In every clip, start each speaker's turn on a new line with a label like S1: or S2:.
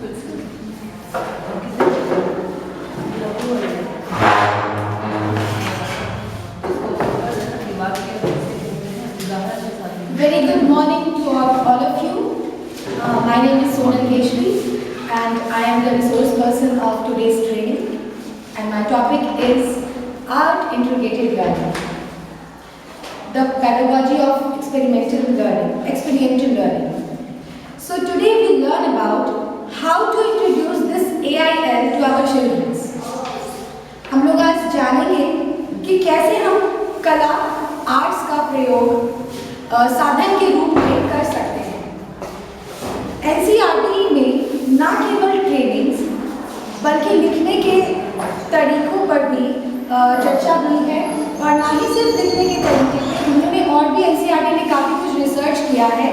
S1: Very good morning to all of you. My name is Sonal Keshri and I am the resource person of today's training, and my topic is Art Integrated Learning, the pedagogy of experiential learning. So today we learn about how to introduce this AIL to our children. हम लोग आज जानेंगे कि कैसे हम कला arts का प्रयोग साधन के रूप में कर सकते हैं। एनसीईआरटी में न केवल ट्रेनिंग्स बल्कि लिखने के तरीकों पर भी चर्चा हुई है, और ना ही सिर्फ लिखने के तरीके पर, उन्होंने और भी एनसीईआरटी ने काफ़ी कुछ रिसर्च किया है,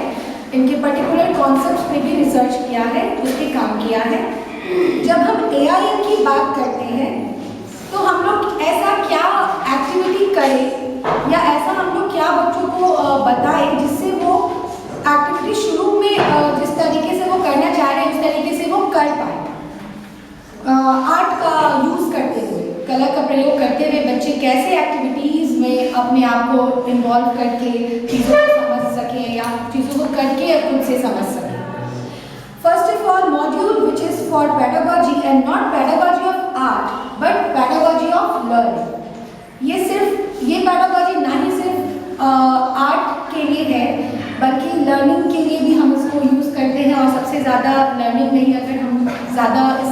S1: इनके पर्टिकुलर कॉन्सेप्ट्स पे भी रिसर्च किया है, उस पर काम किया है। जब हम एआईएल की बात करते हैं तो हम लोग ऐसा क्या एक्टिविटी करें या ऐसा हम लोग क्या बच्चों को बताएं जिससे वो एक्टिविटी शुरू में जिस तरीके से वो करना चाह रहे हैं उस तरीके से वो कर पाए। आर्ट का यूज़ करते हुए, कला का प्रयोग करते हुए बच्चे कैसे एक्टिविटीज़ में अपने आप को इन्वॉल्व करके चीज़ों को समझ सकें या चीज़ों को करके खुद से समझ सकें। First of all, module which is for pedagogy and not pedagogy of art but pedagogy of learning. ये pedagogy ना ही सिर्फ आर्ट के लिए है बल्कि लर्निंग के लिए भी हम इसको यूज़ करते हैं, और सबसे ज़्यादा लर्निंग में ही अगर हम ज़्यादा इस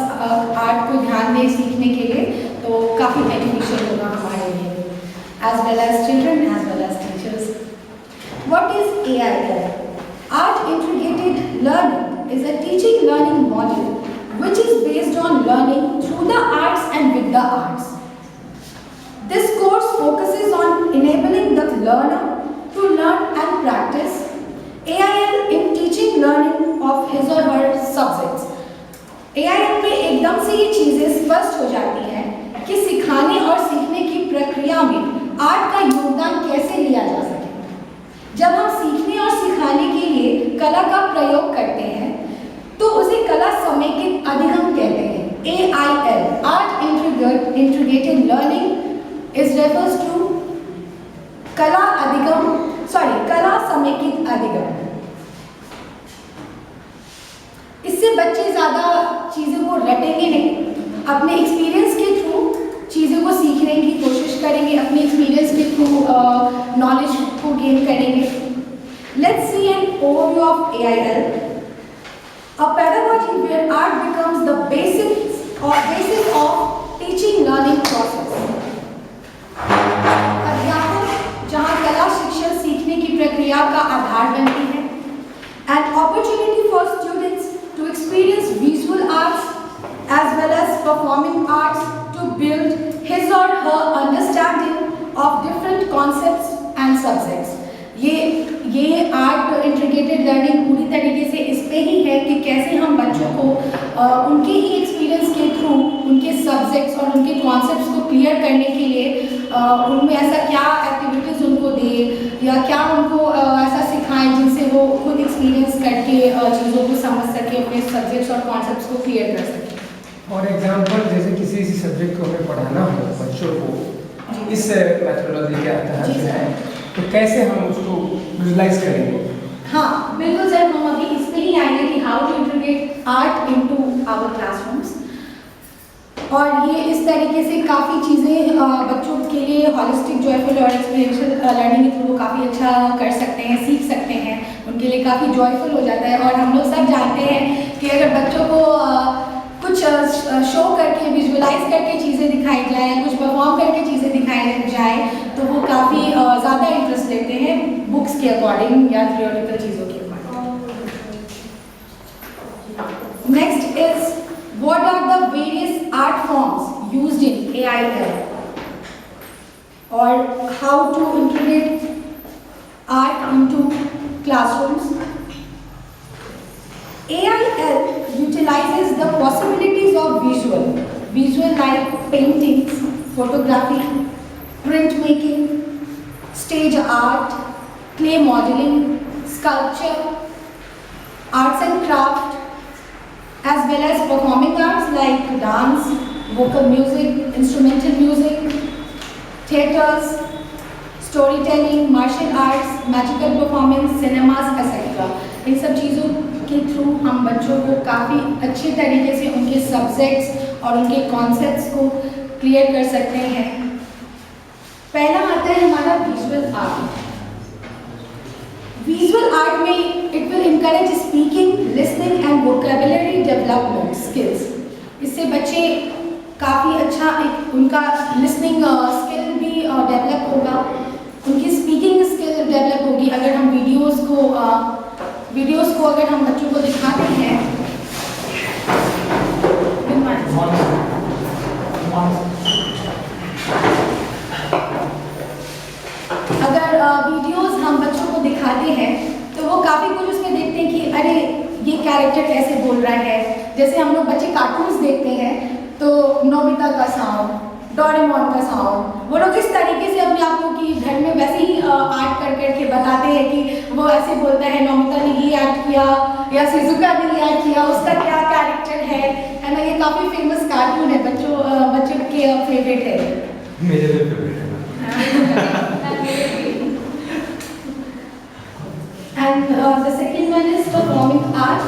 S1: आर्ट को ध्यान दें सीखने के लिए तो काफ़ी बेनिफिशियल होगा हमारे लिए, as well as children as well as teachers. What is AIL? Art Integrated Learning is a teaching learning module which is based on learning through the arts and with the arts. This course focuses on enabling the learner to learn and practice AIL in teaching learning of his or her subjects. AIL में एकदम से ये चीज़ें स्पष्ट हो जाती हैं कि सिखाने और सीखने की प्रक्रिया में आर्ट का योगदान कैसे लिया जा सके। जब हम सीखने और सिखाने के लिए कला का प्रयोग करते हैं तो उसे कला समेकित अधिगम कहते हैं। AIL, Art Integrated Learning, is refers to कला समेकित अधिगम। इससे बच्चे ज़्यादा चीज़ों को रटेंगे नहीं, अपने एक्सपीरियंस के थ्रू चीज़ों को सीखने की कोशिश करेंगे, अपने एक्सपीरियंस के थ्रू नॉलेज को गेन करेंगे। Let's see an overview of AIL. A pedagogy where art becomes the basis of teaching learning process. अध्यापन जहाँ कला शिक्षण सीखने की प्रक्रिया का आधार बनती है। An opportunity for students to experience visual arts as well as performing arts to build his or her understanding of different concepts and subjects. ये आर्ट इंटीग्रेटेड लर्निंग पूरी तरीके से इस पे ही है कि कैसे हम बच्चों को उनके ही एक्सपीरियंस के थ्रू उनके सब्जेक्ट्स और उनके कॉन्सेप्ट्स को क्लियर करने के लिए उनमें ऐसा क्या एक्टिविटीज़ उनको दें या क्या उनको ऐसा सिखाएं जिनसे वो खुद एक्सपीरियंस करके चीज़ों को समझ सके, अपने सब्जेक्ट्स और कॉन्सेप्ट्स को क्लियर कर सकें।
S2: फॉर एग्जाम्पल जैसे किसी सब्जेक्ट को हमें पढ़ाना हो बच्चों को इस मेथोडोलॉजी के तहत जो है तो कैसे हम उसको विजुलाइज करेंगे?
S1: हाँ बिल्कुल सर, हम अभी इस पे ही आएंगे कि how to integrate art into our classrooms, और ये इस तरीके से काफ़ी चीज़ें बच्चों के लिए हॉलिस्टिक जॉयफुल और एक्सपीरियंशियल लर्निंग के थ्रू काफ़ी अच्छा कर सकते हैं, सीख सकते हैं, उनके लिए काफ़ी जॉयफुल हो जाता है। और हम लोग सब जानते हैं कि अगर बच्चों को कुछ शो करके विजुअलाइज करके चीज़ें दिखाई जाए, कुछ परफॉर्म करके चीज़ें दिखाई जाए तो वो काफ़ी ज़्यादा इंटरेस्ट लेते हैं बुक्स के अकॉर्डिंग या थियोरिटिकल चीज़ों के according. Next is what are the various art forms used in AIL और how to integrate art into classrooms. AIL utilizes the possibilities of visual like paintings, photography, printmaking, stage art, clay modeling, sculpture, arts and craft, as well as dance, vocal music, instrumental music, theaters, story telling, martial arts, magical performance, cinemas etcetera. इन सब चीज़ों के through हम बच्चों को काफ़ी अच्छे तरीके से उनके सब्जेक्ट्स और उनके कॉन्सेप्ट्स को क्लियर कर सकते हैं। पहला आता है हमारा विजुअल आर्ट। विजुअल आर्ट में it will encourage speaking, listening and vocabulary development skills. इससे बच्चे काफ़ी अच्छा उनका लिसनिंग स्किल भी डेवलप होगा, उनकी स्पीकिंग स्किल डेवलप होगी। अगर हम वीडियोस को अगर हम बच्चों को दिखाते हैं, अगर वीडियोस हम बच्चों को दिखाते हैं तो वो काफ़ी कुछ उसमें देखते हैं कि अरे ये कैरेक्टर कैसे बोल रहा है। जैसे हम लोग बच्चे कार्टून्स देखते हैं तो नोबिता का साउंड, डोरेमोन का साउंड, वो लोग इस तरीके से अपने आप को कि घर में वैसे ही आर्ट कर करके बताते हैं कि वो ऐसे बोलता है नोबिता ने ये एक्ट किया या शिजुका ने ये एक्ट किया, उसका क्या कैरेक्टर है ना। ये काफ़ी फेमस कार्टून है, बच्चों के फेवरेट है।
S2: मेरे भी फेवरेट है।
S1: And the second one is performing art.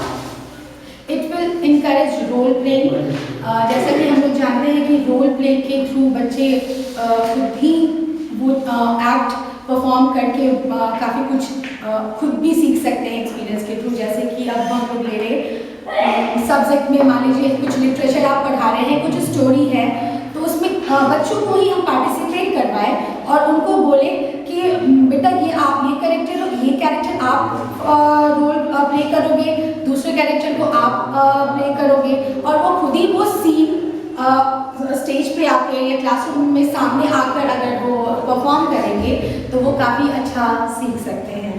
S1: It will encourage role playing. जैसा कि हम लोग जानते हैं कि रोल प्ले के थ्रू बच्चे खुद ही वो एक्ट परफॉर्म करके काफ़ी कुछ खुद भी सीख सकते हैं एक्सपीरियंस के थ्रू। जैसे कि अब हम लोग ले रहे सब्जेक्ट में मान लीजिए कुछ लिटरेचर आप पढ़ा रहे हैं, कुछ स्टोरी है, तो उसमें बच्चों को ही हम पार्टिसिपेट करवाएं और उनको बोले कि बेटा ये कैरेक्टर आप रोल प्ले करोगे, दूसरे कैरेक्टर को आप प्ले करोगे, और वो खुद ही वो सीन स्टेज पे आके या क्लासरूम में सामने आकर अगर वो परफॉर्म करेंगे तो वो काफ़ी अच्छा सीख सकते हैं।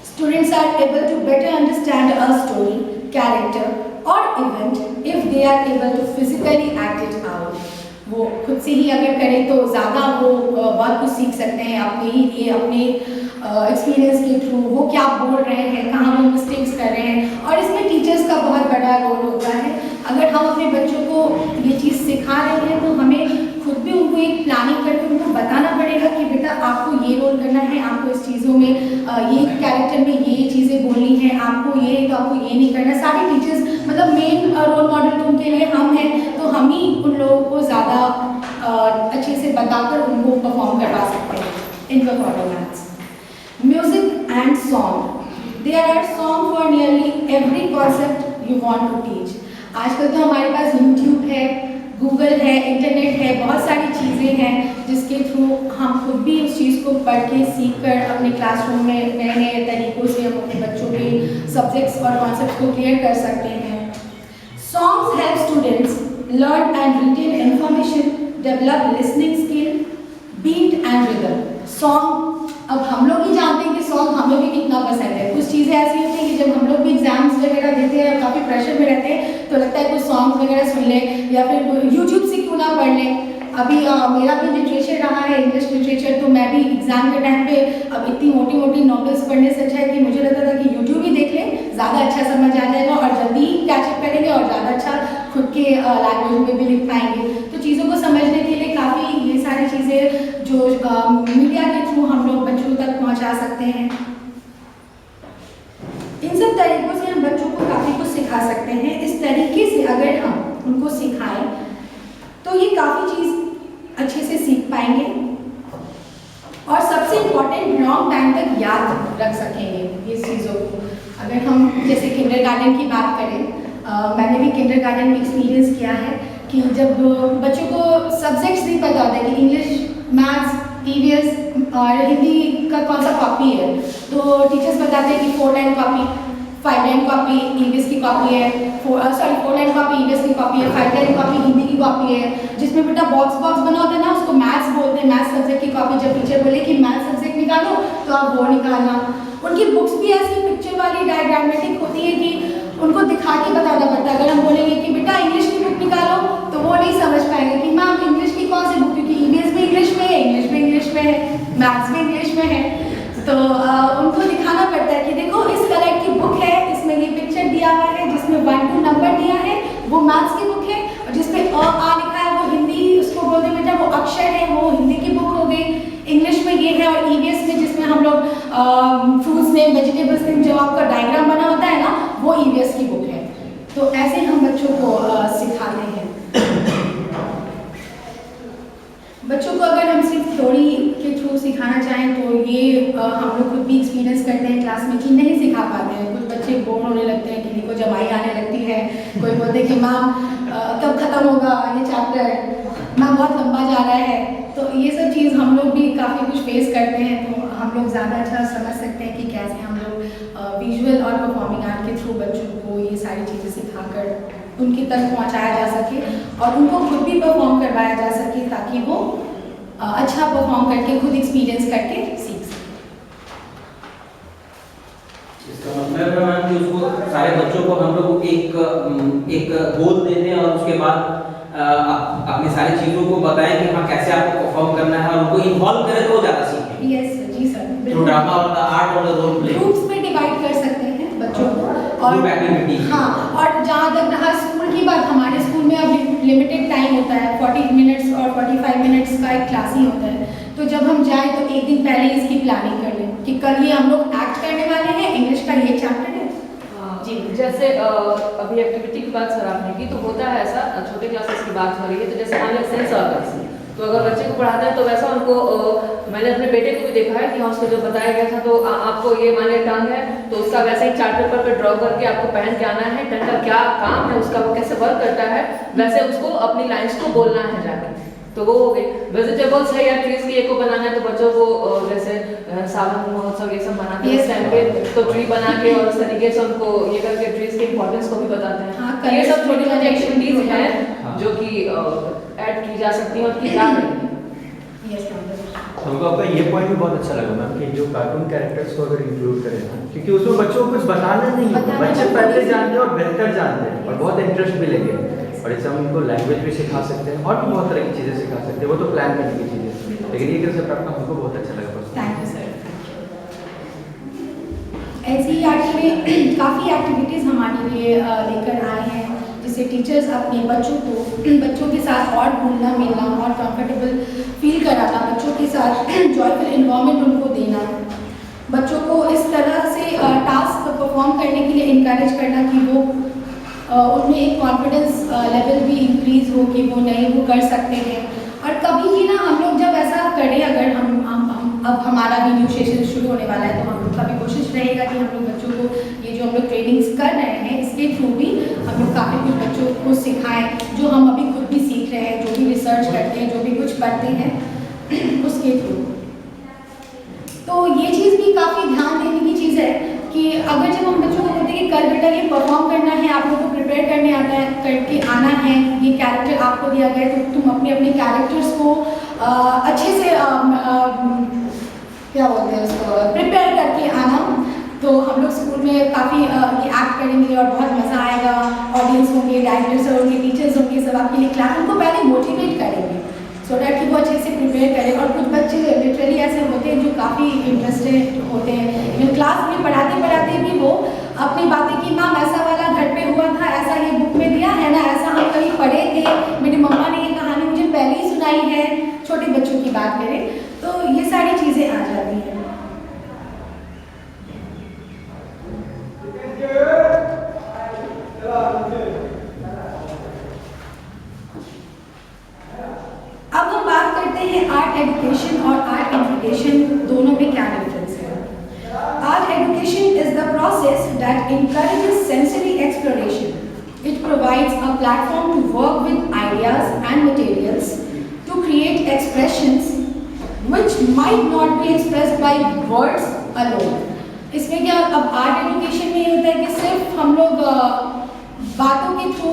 S1: Students are able to better understand a story, character or event if they are able to physically act it out. वो खुद से ही अगर करें तो ज़्यादा वो बहुत कुछ सीख सकते हैं अपने ही लिए, अपने एक्सपीरियंस के थ्रू। वो क्या बोल रहे हैं, कहाँ वो मिस्टेक्स कर रहे हैं, और इसमें टीचर्स का बहुत बड़ा रोल होता है। अगर हम अपने बच्चों को ये चीज़ सिखा रहे हैं तो हमें खुद भी उनको एक प्लानिंग करके उनको बताना पड़ेगा कि बेटा आपको ये रोल करना है, आपको इस चीज़ों में ये कैरेक्टर में ये चीज़ें बोलनी है, आपको ये तो आपको ये नहीं करना। सारे टीचर्स मतलब मेन रोल मॉडल तो उनके लिए हम हैं, तो हम ही उन लोगों को ज़्यादा अच्छे से बताकर उनको परफॉर्म करवा सकते हैं इन performance. Music and song, there are song for nearly every concept you want to teach. आजकल तो हमारे पास यूट्यूब है, गूगल है, इंटरनेट है, बहुत सारी चीज़ें हैं जिसके थ्रू हम खुद भी उस चीज़ को पढ़ के सीख कर अपने क्लासरूम में नए नए तरीक़ों से हम अपने बच्चों के सब्जेक्ट्स और कॉन्सेप्ट्स को क्लियर कर सकते हैं। Songs help students learn and retain information, develop listening skill, beat and rhythm. Song अब हम लोग ही जानते हैं कि सॉन्ग हमें भी कितना पसंद है। कुछ चीज़ें ऐसी होती हैं कि जब हम लोग भी एग्जाम्स वगैरह देते हैं, काफ़ी प्रेशर में रहते हैं, तो लगता है कुछ सॉन्ग्स वगैरह सुन लें या फिर यूट्यूब से क्यों ना पढ़ लें। अभी मेरा भी लिटरेचर रहा है, इंग्लिश लिटरेचर, तो मैं भी एग्जाम के टाइम पे अब इतनी मोटी मोटी नॉवेल्स पढ़ने से अच्छा है कि मुझे लगता था कि यूट्यूब ही देख लें, ज़्यादा अच्छा समझ आ जाएगा और जल्दी कैचअप करेंगे और ज़्यादा अच्छा खुद के लैंग्वेज में भी लिख पाएंगे। तो चीज़ों को समझने के लिए काफ़ी ये सारी चीज़ें जो मीडिया के थ्रू हम लोग बच्चों तक पहुंचा सकते हैं। इन सब तरीकों से हम बच्चों को काफ़ी कुछ सिखा सकते हैं। इस तरीके से अगर हम उनको सिखाएं तो ये काफ़ी चीज़ अच्छे से सीख पाएंगे और सबसे इम्पॉर्टेंट लॉन्ग टाइम तक याद रख सकेंगे इस चीज़ों को। अगर हम जैसे किंडरगार्टन की बात करें, मैंने भी किंडरगार्टन में एक्सपीरियंस किया है कि जब बच्चों को सब्जेक्ट्स नहीं पता होता कि इंग्लिश, मैथ्स, ईवीएस और हिंदी का कौन सा कॉपी है, तो टीचर्स बताते हैं कि 4 line copy, 5 line copy EVS की कॉपी है, 4 लाइन कॉपी ईवीएस की कॉपी है, 5 लाइन कॉपी हिंदी की कॉपी है, जिसमें बेटा बॉक्स बना होता है ना, उसको मैथ्स बोलते हैं। मैथ्स सब्जेक्ट की कॉपी जब टीचर बोले कि मैथ्स सब्जेक्ट निकालो तो आप वो निकालना। उनकी बुक्स भी ऐसी पिक्चर वाली डायग्रामेटिक होती है कि उनको दिखा के बताना पड़ता है। अगर हम बोलेंगे कि बेटा इंग्लिश की बुक निकालो तो वो नहीं समझ पाएंगे कि मैम इंग्लिश की कौन सी बुक, क्योंकि ईवीएस में इंग्लिश में है, इंग्लिश में है, मैथ्स में इंग्लिश में है। तो उनको दिखाना पड़ता है कि देखो इस कलर की बुक है, इसमें ये पिक्चर दिया हुआ है, जिसमें 1 2 नंबर दिया है, वो मैथ्स की बुक है, आपका डायग्राम बना होता है ना, वो ईवीएस की बुक है। तो ऐसे हम बच्चों को सिखाते हैं। बच्चों को अगर हम सिर्फ थ्योरी के थ्रू सिखाना चाहें तो ये हम लोग खुद भी एक्सपीरियंस करते हैं क्लास में कि नहीं सिखा पाते हैं। कुछ बच्चे बोर होने लगते हैं, किसी को जमाई आने लगती है, कोई बोलते हैं कि मैम कब खत्म होगा ये चैप्टर, मैम बहुत लंबा जा रहा है। तो ये सब चीज़ हम लोग भी काफ़ी कुछ फेस करते हैं। तो हम लोग ज़्यादा अच्छा समझ सकते हैं कि कैसे हम लोग विजुअल और परफॉर्मिंग आर्ट के थ्रू बच्चों को ये सारी चीज़ें सिखाकर उनकी तक पहुंचाया जा सके और उनको खुद भी परफॉर्म करवाया जा सके, ताकि वो अच्छा परफॉर्म करके खुद एक्सपीरियंस करके सीख सके।
S3: इसका मतलब है मैम कि उसको सारे बच्चों को हम लोग एक गोल दे दें और उसके बाद अपनी सारी चीज़ों को बताएं कि हाँ कैसे आपको परफॉर्म करना है और उनको इन्वॉल्व करें तो ज़्यादा सीखें।
S1: यस जी सर,
S3: थ्रू ड्रामा और द आर्ट और द रोल प्ले
S1: ग्रुप्स में डिवाइड कर सकते हैं बच्चों को। और
S3: ग्रुप एक्टिविटी।
S1: हाँ, और जहाँ तक रहा स्कूल की बात, हमारे स्कूल में अब लिमिटेड टाइम होता है, 40 मिनट्स और 45 मिनट्स का एक क्लास ही होता है। तो जब हम जाएँ तो एक दिन पहले इसकी प्लानिंग कर लें कि कल ये हम लोग एक्ट करने वाले हैं, इंग्लिश का ये चैप्टर है।
S4: जी, जैसे अभी एक्टिविटी की बात सर आपने की, तो होता है ऐसा, छोटे क्लासेस की बात हो रही है, तो जैसे मान लिया सेंस ऑर्गन्स, तो अगर बच्चे को पढ़ाते हैं तो वैसा उनको मैंने अपने बेटे को भी देखा है कि हाँ उसको जो बताया गया था, तो आपको ये मान लिया टंग है तो उसका वैसे ही चार्ट पेपर पे ड्रॉ करके आपको पहन के आना है, टंग का क्या काम है उसका, वो कैसे वर्क करता है, वैसे उसको अपनी लाइन्स को बोलना है जाके। तो वो हो गई। वेजिटेबल्स है या ट्रीज की एको बनाना है तो बच्चों को जैसे सावन महोत्सव ये सब मनाते हैं उस टाइम पे, तो ट्री बना के और इस तरीके से उनको ये करके ट्रीज के इम्पोर्टेंस को भी बताते हैं।
S1: हाँ,
S4: ये सब छोटी छोटी एक्टिविटीज हैं
S3: हाँ।
S4: जो कि ऐड की जा सकती हैं और की जा रही हैं।
S5: हमको आपका ये पॉइंट भी बहुत अच्छा लगा मैम कि जो कार्टून कैरेक्टर्स को अगर इंक्लूड करें ना, क्योंकि उसमें बच्चों को कुछ बताना नहीं है, बच्चे पहले जानते हैं और बेहतर जानते हैं और बहुत इंटरेस्ट भी लेंगे। और इससे हम उनको लैंग्वेज भी सिखा सकते हैं और भी बहुत तरह की चीज़ें सिखा सकते हैं, वो तो प्लान करने की चीज़ें, लेकिन ये कंसेप्ट आपका हमको बहुत अच्छा लगा।
S1: Thank you sir. ऐसी एक्चुअली काफ़ी एक्टिविटीज़ हमारे लिए लेकर आए हैं, जिससे टीचर्स अपने बच्चों के साथ और घुलना मिलना और कंफर्टेबल फील कराना, बच्चों के साथ जॉयफुल इन्वायरमेंट उनको देना, बच्चों को इस तरह से टास्क परफॉर्म करने के लिए इनकरेज करना कि वो उनमें एक कॉन्फिडेंस लेवल भी इंक्रीज हो कि वो नहीं वो कर सकते हैं। और कभी भी ना हम लोग जब ऐसा करें, अगर हम अब हमारा भी न्यू सेशन शुरू होने वाला है, तो हम लोग का भी कोशिश रहेगा कि हम लोग बच्चों को ये जो हम लोग ट्रेनिंग्स कर रहे हैं इसके थ्रू भी हम लोग काफ़ी कुछ बच्चों को सिखाएं, जो हम अभी खुद भी सीख रहे हैं, जो भी रिसर्च करते हैं, जो भी कुछ पढ़ते हैं उसके थ्रू। तो ये चीज़ भी काफ़ी ध्यान देने की चीज़ है कि अगर जब हम बच्चों को बोलते हैं कि कल बेटा ये परफॉर्म करना है, आप लोगों को प्रिपेयर करने आता है, करके आना है, ये कैरेक्टर आपको दिया गया है, तो तुम अपने अपने कैरेक्टर्स को अच्छे से क्या बोलते हैं उसको प्रिपेयर करके आना। तो हम लोग स्कूल में काफ़ी एक्ट करेंगे और बहुत मज़ा आएगा, ऑडियंस होंगे, डायरेक्टर्स होंगे, टीचर्स होंगे, सब आपके लिए क्लास उनको पहले मोटिवेट करेंगे सो डैट कि वो अच्छे से प्रिपेयर करें। और कुछ बच्चे लिटरली ऐसे होते हैं जो काफ़ी इंटरेस्टेड होते हैं, इवन क्लास में पढ़ाते पढ़ाते भी वो अपनी बातें कि मैम ऐसा वाला घर पे हुआ था, ऐसा ये बुक में दिया है ना, ऐसा हम कहीं पढ़े थे, मेरी मम्मा ने ये कहानी मुझे पहले ही सुनाई है। छोटे बच्चों की बात करें तो ये सारी चीज़ें आ जाती हैं। अब हम बात करते हैं आर्ट एजुकेशन और आर्ट एजुकेशन दोनों में क्या डिफरेंस है। Art education is the process that encourages sensory exploration. It provides a platform to work with ideas and materials to create expressions which might not be expressed by words alone. इसमें क्या अब art education में ये होता है कि सिर्फ हम लोग बातों के थ्रू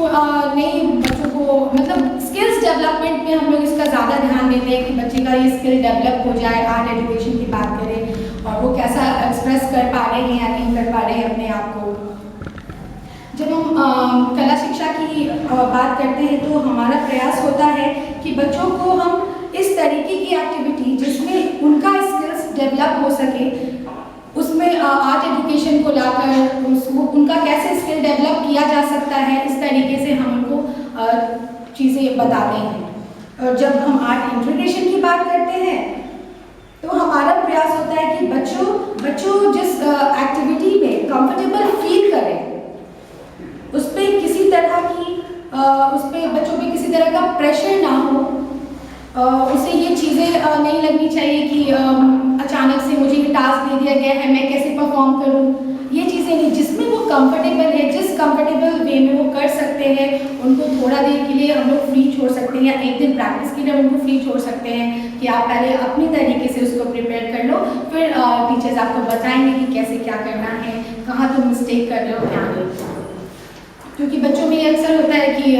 S1: नहीं बच्चों को मतलब स्किल्स डेवलपमेंट में हम लोग इसका ज़्यादा ध्यान देते हैं कि बच्चे का ये स्किल डेवलप हो जाए। आर्ट एजुकेशन की बात करें और वो कैसा एक्सप्रेस कर पा रहे हैं या नहीं कर पा रहे हैं अपने आप को। जब हम कला शिक्षा की बात करते हैं तो हमारा प्रयास होता है कि बच्चों को हम इस तरीके की एक्टिविटी जिसमें उनका स्किल्स डेवलप हो सके उसमें आर्ट एजुकेशन को लाकर उनका कैसे स्किल डेवलप किया जा सकता है, इस तरीके से हम उनको चीज़ें बताते हैं। और जब हम आर्ट इंट्रोडक्शन की बात करते हैं तो हमारा प्रयास होता है कि बच्चों जिस एक्टिविटी में कंफर्टेबल फील करें उस पर किसी तरह की बच्चों पे किसी तरह का प्रेशर ना हो। उसे ये चीज़ें नहीं लगनी चाहिए कि अचानक से मुझे ये टास्क दे दिया गया है, मैं कैसे परफॉर्म करूं। ये चीज़ें नहीं, जिसमें वो कंफर्टेबल है, जिस कंफर्टेबल वे में वो कर सकते हैं, उनको थोड़ा देर के लिए हम लोग फ्री छोड़ सकते हैं या एक दिन प्रैक्टिस के लिए उनको फ्री छोड़ सकते हैं कि आप पहले अपनी तरीके से उसको प्रिपेयर कर लो, फिर टीचर्स आपको बताएंगे कि कैसे क्या करना है, कहाँ तुम मिस्टेक कर रहे हो, क्या नहीं। क्योंकि बच्चों में ये अक्सर होता है कि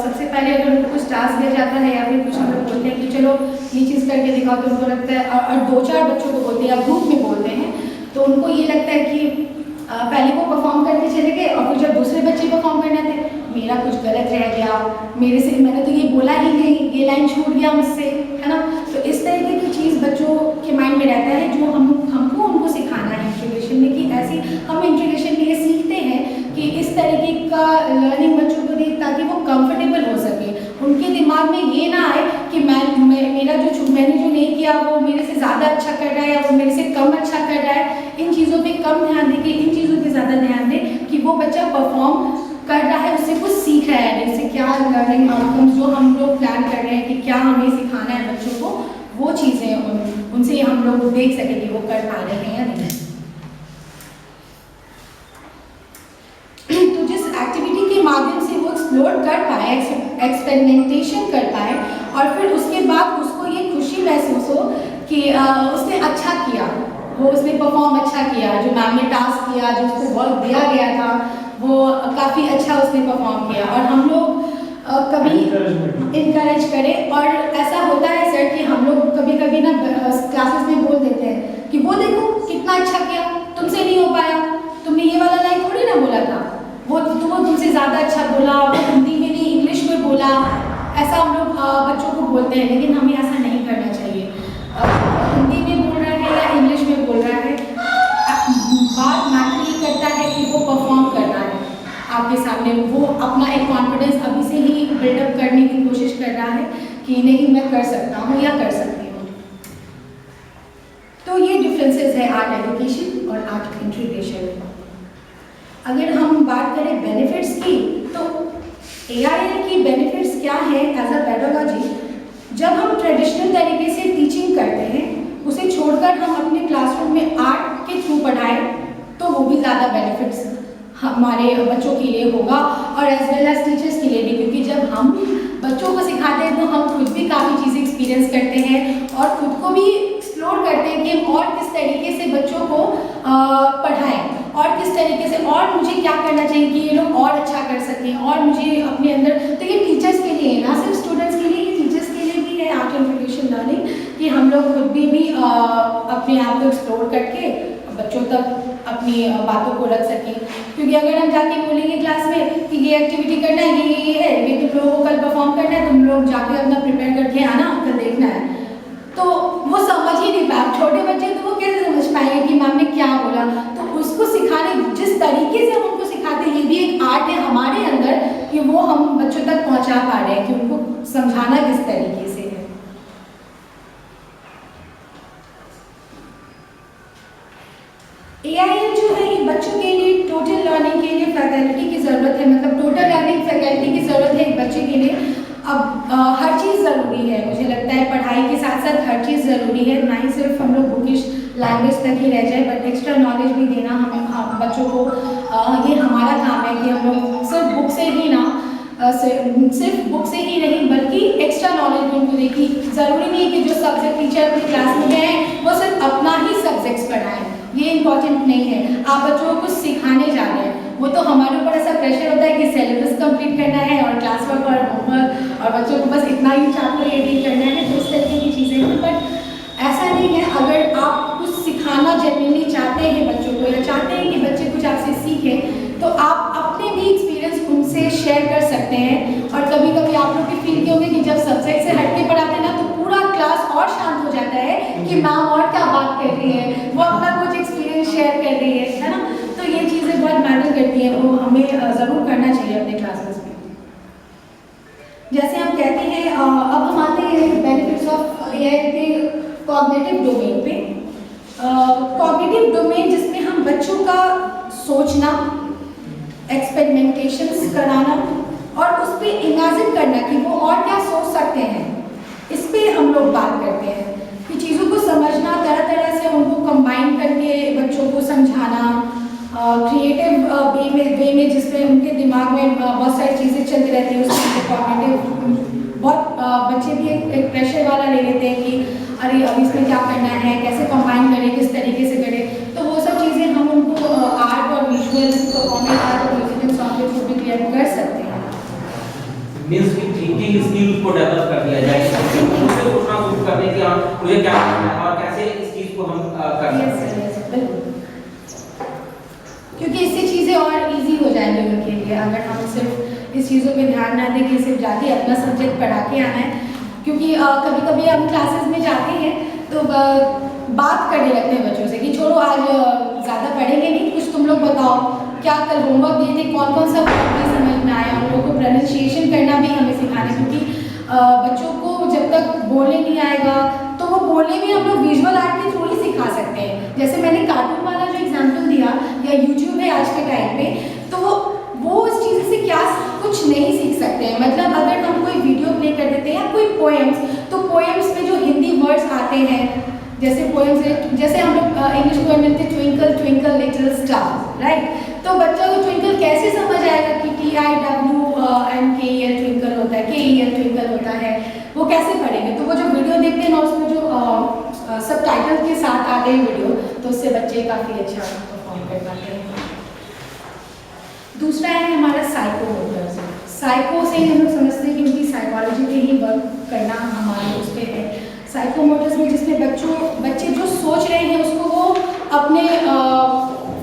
S1: सबसे पहले अगर उनको कुछ टास्क दिया जाता है या फिर कुछ हम लोग बोलते हैं कि चलो ये चीज़ करके दिखाओ, तो उनको लगता है, और 2-4 बच्चों को बोलते हैं या ग्रुप में बोलते हैं, तो उनको ये लगता है कि पहले वो परफॉर्म करते चले गए और फिर जब दूसरे बच्चे परफॉर्म करने थे, मेरा कुछ गलत रह गया, मैंने तो ये बोला ही नहीं, ये लाइन छूट गया मुझसे, है ना। तो इस तरीके की चीज़ बच्चों के माइंड में रहता है, जो हमको उनको सिखाना है इंट्रोडक्शन में, कि ऐसी हम इंट्रोडक्शन में ये सीखते हैं कि इस तरीके का लर्निंग बच्चों को दें ताकि वो कंफर्टेबल हो सके। उनके दिमाग में ये ना आए कि मैंने जो नहीं किया वो मेरे से ज़्यादा अच्छा कर रहा है या वो मेरे से कम अच्छा कर रहा है। इन चीज़ों पे कम ध्यान दें कि इन चीज़ों पे ज़्यादा ध्यान दें कि वो बच्चा परफॉर्म कर रहा है, उससे कुछ सीख रहा है, जैसे क्या लर्निंग आउटकम्स जो हम लोग प्लान कर रहे हैं कि क्या हमें सिखाना है बच्चों को, वो चीज़ें उनसे हम लोग देख सकें कि वो कर पा रहे हैं या नहीं। तो जिस एक्टिविटी के माध्यम से वो एक्सप्लोर कर पाए, एक्सपेरिमेंटेशन कर पाए और फिर उसके बाद उसको ये खुशी महसूस हो कि उसने अच्छा किया, वो उसने परफॉर्म अच्छा किया, जो मैम ने टास्क किया, जो उसको वर्क दिया गया था, वो काफ़ी अच्छा उसने परफॉर्म किया। और हम लोग कभी इनकरेज करें, और ऐसा होता है सर कि हम लोग कभी कभी ना क्लासेस में बोल देते हैं कि वो देखो कितना अच्छा किया, तुमसे नहीं हो पाया, तुमने ये वाला लाइन थोड़ी ना बोला था, वो तुमसे ज़्यादा अच्छा बोला, वो हिंदी में नहीं इंग्लिश में बोला, ऐसा हम लोग बच्चों को बोलते हैं। लेकिन हमें ऐसा नहीं करना चाहिए। हिंदी में बोल रहा है या इंग्लिश में बोल रहा है, बात मैटर ये करता है कि वो परफॉर्म कर रहा है आपके सामने, वो अपना एक कॉन्फिडेंस अभी से ही बिल्डअप करने की कोशिश कर रहा है कि नहीं मैं कर सकता हूँ या कर सकती हूँ। तो ये डिफरेंसेस है आर्ट एजुकेशन और आर्ट इंटीग्रेशन। अगर हम बात करें बेनिफिट्स की, तो AIL की बेनिफिट्स क्या है एज अ पेडागोजी। जब हम ट्रेडिशनल तरीके से टीचिंग करते हैं, उसे छोड़कर हम अपने क्लासरूम में आर्ट के थ्रू पढ़ाएं, तो वो भी ज़्यादा बेनिफिट्स हमारे बच्चों के लिए होगा और एज वेल एज टीचर्स के लिए भी, क्योंकि जब हम बच्चों को सिखाते हैं तो हम खुद भी काफ़ी चीज़ें एक्सपीरियंस करते हैं और खुद को भी एक्सप्लोर करते हैं कि और किस तरीके से बच्चों को पढ़ाएं और किस तरीके से, और मुझे क्या करना चाहिए कि ये लोग और अच्छा कर सकें, और मुझे अपने अंदर, तो ये टीचर्स के लिए ना सिर्फ स्टूडेंट्स के लिए, ये टीचर्स के लिए भी है आर्ट इंटीग्रेशन लर्निंग, कि हम लोग खुद भी अपने आप को एक्सप्लोर करके बच्चों तक अपनी बातों को रख सकें। क्योंकि अगर हम जाके बोलेंगे क्लास में कि ये एक्टिविटी करना है, ये है, ये तुम लोगों को कल परफॉर्म करना है, तुम लोग जाके अपना प्रिपेयर करके आना, कल देखना है, तो वो समझ ही नहीं पाए। छोटे बच्चे तो वो कैसे समझ पाएंगे कि मैम ने क्या बोला। तो उसको सिखाने, जिस तरीके से हम उनको सिखाते हैं, ये भी एक आर्ट है हमारे अंदर कि वो हम बच्चों तक पहुंचा पा रहे हैं कि उनको समझाना किस तरीके से है। AIL जो है ये बच्चों के लिए टोटल लर्निंग के लिए फैकल्टी की ज़रूरत है, मतलब टोटल लर्निंग फैकल्टी की ज़रूरत है एक बच्चे के लिए। अब हर चीज़ ज़रूरी है, मुझे लगता है पढ़ाई के साथ साथ हर चीज़ ज़रूरी है, ना ही सिर्फ हम लोग बुकिश लैंग्वेज तक ही रह जाए, बट एक्स्ट्रा नॉलेज भी देना हमें बच्चों को, ये हमारा काम है कि हम लोग सिर्फ बुक से ही ना, सिर्फ बुक से ही नहीं बल्कि एक्स्ट्रा नॉलेज भी उनको देखी। ज़रूरी नहीं कि जो सब्जेक्ट टीचर अपनी क्लास में हैं वो सिर्फ अपना ही सब्जेक्ट्स पढ़ाएं, ये इंपॉर्टेंट नहीं है। आप बच्चों को कुछ सिखाने जा रहे हैं, वो तो हमारे ऊपर ऐसा प्रेशर होता है कि सिलेबस कंप्लीट करना है और क्लास वर्क और होमवर्क और बच्चों को बस इतना ही चैप्टर रीडिंग करना है, तो इस तरीके की चीज़ें हैं। बट ऐसा नहीं है, अगर आप कुछ सिखाना जेन्युइनली चाहते हैं बच्चों को या चाहते हैं कि बच्चे कुछ आपसे सीखें, तो आप अपने भी एक्सपीरियंस उनसे शेयर कर सकते हैं। और कभी कभी आप लोग भी फील किए होंगे कि जब सब्जेक्ट से हट के पढ़ाते हैं ना, तो पूरा क्लास और शांत हो जाता है कि मैम और क्या बात कर रही है, वो अपना कुछ एक्सपीरियंस शेयर कर रही है ना। तो ये चीज़ें बहुत मैटर करती हैं, वो हमें ज़रूर करना चाहिए अपने क्लासेस में। जैसे हम कहते हैं, अब हम आते हैं बेनिफिट्स ऑफ AIL के कॉग्निटिव डोमेन पे। कॉग्निटिव डोमेन जिसमें हम बच्चों का सोचना, एक्सपेरिमेंटेशंस कराना और उस पर इमेजिन करना कि वो और क्या सोच सकते हैं, इस पे हम लोग बात करते हैं कि चीज़ों को समझना, तरह तरह से उनको कंबाइन करके बच्चों को समझाना, क्रिएटिव वे में जिसमें उनके दिमाग में बहुत सारी चीज़ें चलती रहती हैं, उसमें कॉग्निटिव बहुत बच्चे भी एक प्रेशर वाला ले लेते हैं कि अरे अब इसमें क्या करना है, कैसे कंबाइन करें, किस तरीके से करें। तो वो सब चीज़ें हम उनको आर्ट और विजुअल परफॉर्मेंस आर्ट और म्यूजिक एंड सॉन्ग के थ्रू भी क्लियर कर सकते हैं।
S3: मीन्स की थिंकिंग स्किल्स को डेवलप कर दिया जाए, उससे सोचना शुरू कर दें कि हाँ मुझे क्या करना है और कैसे इस चीज़ को हम कर सकते हैं।
S1: बिल्कुल, क्योंकि इससे चीज़ें और इजी हो जाएंगी उनके लिए। अगर हम सिर्फ इस चीज़ों पे ध्यान ना दें कि सिर्फ जाके अपना सब्जेक्ट पढ़ा के आना है, क्योंकि कभी कभी हम क्लासेस में जाते हैं तो बात करने लगते हैं बच्चों से कि छोड़ो आज ज़्यादा पढ़ेंगे नहीं, कुछ तुम लोग बताओ क्या कल होमवर्क दिए थे, कौन कौन सा वर्ड नहीं समझ में आया। उन लोगों को प्रोनाउंसिएशन करना भी हमें सिखाना है, क्योंकि बच्चों को जब तक बोलने नहीं आएगा तो वो बोलने भी हम लोग विजुअल आर्ट के थ्रू ही सिखा सकते हैं। जैसे मैंने कार्टून वाला जो एग्जाम्पल दिया या यूट्यूब है आज के टाइम पे, तो वो इस चीज़ से क्या कुछ नहीं सीख सकते हैं। मतलब अगर हम कोई वीडियो प्ले कर देते हैं या कोई पोएम्स, तो पोएम्स में जो हिंदी वर्ड्स आते हैं, जैसे पोएम्स जैसे हम लोग इंग्लिश पोएम में twinkle twinkle little star, right. तो बच्चा को ट्विंकल कैसे समझ आएगा कि TIWNKEL ट्विंकल होता है, KEL ट्विंकल होता है, वो कैसे पढ़ेंगे। तो वो जो वीडियो देखते हैं ना, उसमें जो सब टाइटल के साथ आते हैं वीडियो, तो उससे बच्चे काफ़ी अच्छा परफॉर्म कर पाते हैं। दूसरा है हमारा साइकोमोटर्स। साइको से हम लोग समझते हैं कि उनकी साइकोलॉजी पे ही वर्क करना हमारे उस पर है। साइकोमोटर्स में जिसमें बच्चे जो सोच रहे हैं उसको वो अपने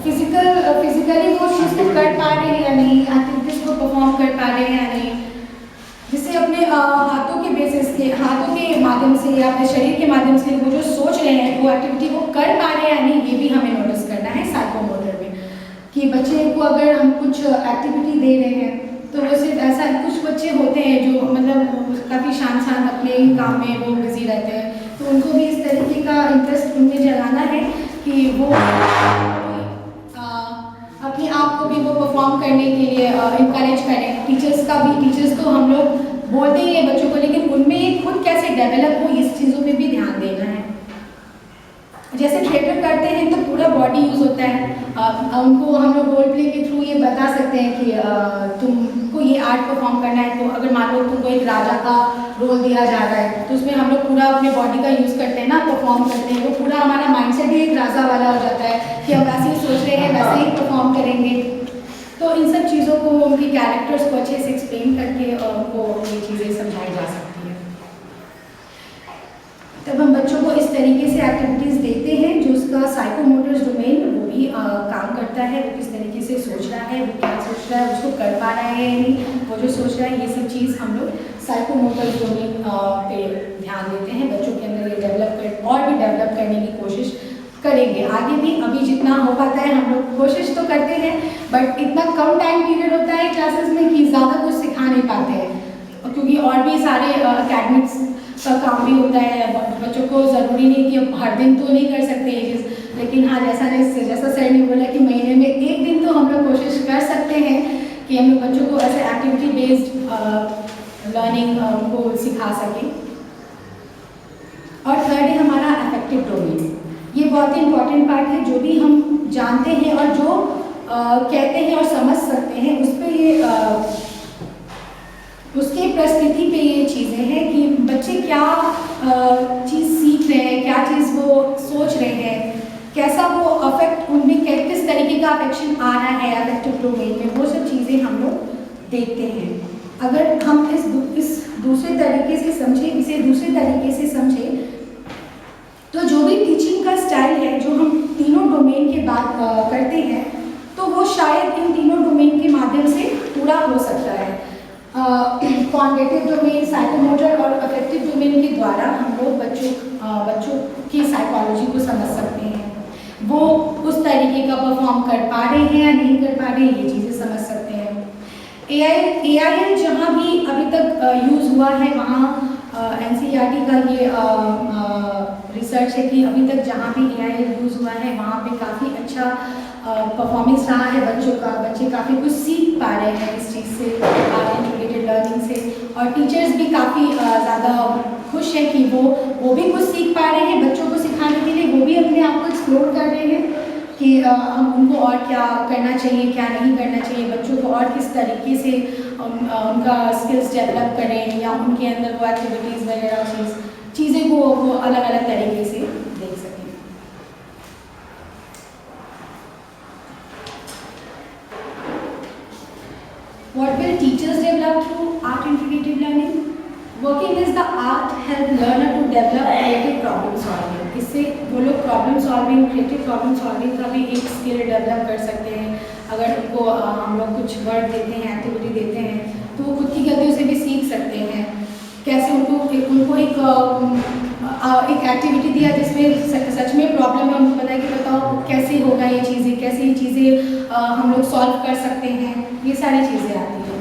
S1: फिजिकली वो चीज़ को कर पा रहे हैं या नहीं, एक्टिविटीज़ को परफॉर्म कर पा रहे हैं या नहीं, जिससे अपने हाथों के माध्यम से या अपने शरीर के माध्यम से वो जो सोच रहे हैं वो एक्टिविटी वो कर पा रहे हैं या नहीं, ये भी हमें नोटिस करना है साइकोमोटर में। कि बच्चे को अगर हम कुछ एक्टिविटी दे रहे हैं तो वो सिर्फ ऐसा, कुछ बच्चे होते हैं जो मतलब काफ़ी शांत अपने ही काम में वो बिजी रहते हैं, तो उनको भी इस तरीके का इंटरेस्ट उनमें जगाना है कि वो अपने आप को भी वो परफॉर्म करने के लिए इंकरेज करें। टीचर्स को हम लोग बोलते ही हैं बच्चों को, लेकिन उनमें खुद कैसे डेवलप हो इस चीज़ों पे भी ध्यान देना है। जैसे थिएटर करते हैं तो पूरा बॉडी यूज़ होता है, उनको हम लोग रोल प्ले के थ्रू ये बता सकते हैं कि तुमको ये आर्ट परफॉर्म करना है। तो अगर मान लो तुमको एक राजा का रोल दिया जा रहा है तो उसमें हम लोग पूरा अपने बॉडी का यूज़ करते हैं ना, परफॉर्म करते हैं, वो पूरा हमारा माइंडसेट भी एक राजा वाला हो जाता है कि हम वैसे ही सोच रहे हैं, वैसे ही परफॉर्म करेंगे। तो इन सब चीज़ों को, उनकी कैरेक्टर्स को अच्छे से एक्सप्लेन करके उनको ये चीज़ें समझाई जा सकती है। तब हम बच्चों को इस तरीके से एक्टिविटीज़ देते हैं जो उसका साइकोमोटर्स डोमेन वो भी काम करता है, वो किस तरीके से सोच रहा है, वो क्या सोच रहा है, उसको कर पा रहा है या नहीं, वो जो सोच रहा है, ये सब चीज़ हम लोग साइकोमोटर्स डोमेन पे ध्यान देते हैं। बच्चों के अंदर ये और भी डेवलप करने की कोशिश करेंगे आगे भी। अभी जितना हो पाता है हम लोग कोशिश तो करते हैं, बट इतना कम टाइम पीरियड होता है क्लासेस में कि ज़्यादा कुछ सिखा नहीं पाते हैं, क्योंकि और भी सारे एकेडमिक्स का काम भी होता है। बच्चों को ज़रूरी नहीं कि हर दिन तो नहीं कर सकते ये चीज़, लेकिन हाँ जैसा सर ने बोला कि महीने में एक दिन तो हम लोग कोशिश कर सकते हैं कि हम लोग बच्चों को ऐसे एक्टिविटी बेस्ड लर्निंग को सिखा सकें। और थर्ड है हमारा अफेक्टिव डोमेन। ये बहुत ही इम्पॉर्टेंट पार्ट है, जो भी हम जानते हैं और जो कहते हैं और समझ सकते हैं उस पर ये उसके परिस्थिति पे ये चीज़ें हैं कि बच्चे क्या चीज़ सीख रहे हैं, क्या चीज़ वो सोच रहे हैं, कैसा वो अफेक्ट उनमें किस तरीके का अफेक्शन आ रहा है अफेक्टिव डोमेन में, वो सब चीज़ें हम लोग देखते हैं। अगर हम इस दूसरे तरीके से समझें तो जो भी टीचिंग का स्टाइल है, जो हम तीनों डोमेन की बात करते हैं, तो वो शायद इन तीनों डोमेन के माध्यम से पूरा हो सकता है। कॉग्निटिव डोमेन, साइकोमोटर और अफेक्टिव डोमेन के द्वारा हम लोग बच्चों की साइकोलॉजी को समझ सकते हैं, वो उस तरीके का परफॉर्म कर पा रहे हैं या नहीं कर पा रहे हैं, ये चीज़ें समझ सकते हैं। AIL जहाँ भी अभी तक यूज़ हुआ है वहाँ NCERT का ये रिसर्च है कि अभी तक जहाँ भी AI यूज़ हुआ है वहाँ पे काफ़ी अच्छा परफॉर्मेंस रहा है बच्चों का। बच्चे काफ़ी कुछ सीख पा रहे हैं इस चीज़ से, आर्ट इंटीग्रेटेड लर्निंग से, और टीचर्स भी काफ़ी ज़्यादा खुश हैं कि वो भी कुछ सीख पा रहे हैं बच्चों को सिखाने के लिए। वो भी अपने आप को एक्सप्लोर कर रहे हैं कि हम उनको और क्या करना चाहिए, क्या नहीं करना चाहिए, बच्चों को और किस तरीके से उनका स्किल्स डेवलप करें, या उनके अंदर वो एक्टिविटीज़ वगैरह चीज़ें को वो अलग अलग तरीके से देख सकें। What will teachers develop through art integrated learning? Working is the art help learner to develop creative problem solving. इससे वो लोग problem solving, creative problem solving का भी एक स्किल डेवलप कर सकते हैं। अगर उनको हम लोग कुछ वर्क देते हैं, एक्टिविटी देते हैं, तो वो खुद की गलतियों से भी सीख सकते हैं। कैसे उनको एक एक्टिविटी दिया जिसमें सच में प्रॉब्लम है, उनको पता है कि बताओ कैसे होगा ये चीज़ें, कैसे ये चीज़ें हम लोग सॉल्व कर सकते हैं, ये सारी चीज़ें आती हैं।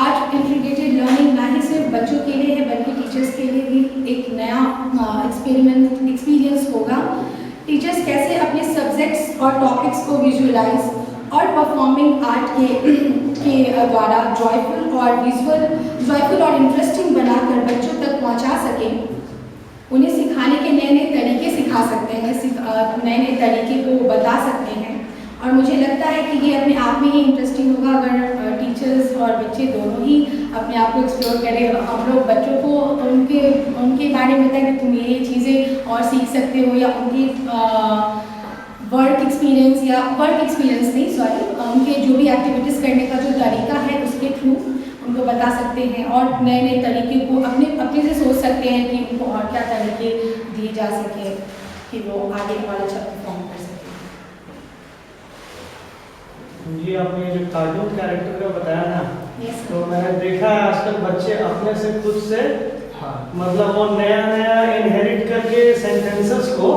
S1: आर्ट इंटीग्रेटेड लर्निंग ना ही सिर्फ बच्चों के लिए है बल्कि टीचर्स के लिए भी एक नया एक्सपीरियंस होगा। टीचर्स कैसे अपने सब्जेक्ट्स और टॉपिक्स को विजुअलाइज और परफॉर्मिंग आर्ट के द्वारा जॉयफुल और इंटरेस्टिंग बनाकर बच्चों तक पहुंचा सकें, उन्हें सिखाने के नए नए तरीके सिखा सकते हैं, नए नए तरीके को बता सकते हैं। और मुझे लगता है कि ये अपने आप में ही इंटरेस्टिंग होगा अगर टीचर्स और बच्चे दोनों ही अपने आप को एक्सप्लोर करें। हम लोग बच्चों को उनके बारे में बताएं कि तुम ये चीज़ें और सीख सकते हो, या उनकी वर्क एक्सपीरियंस नहीं सॉरी उनके जो भी एक्टिविटीज़ करने का जो तरीका है उसके थ्रू उनको बता सकते हैं, और नए नए तरीके को अपने से सोच सकते हैं कि उनको और क्या तरीके दिए जा सके कि वो आगे और अच्छा परफॉर्म कर सकें।
S6: जी, आपने जो कार्टून कैरेक्टर का बताया ना,
S1: Yes,
S6: तो मैंने देखा है आजकल बच्चे अपने से खुद से
S2: हाँ
S6: मतलब वो नया इनहेरिट करके सेंटेंसेस को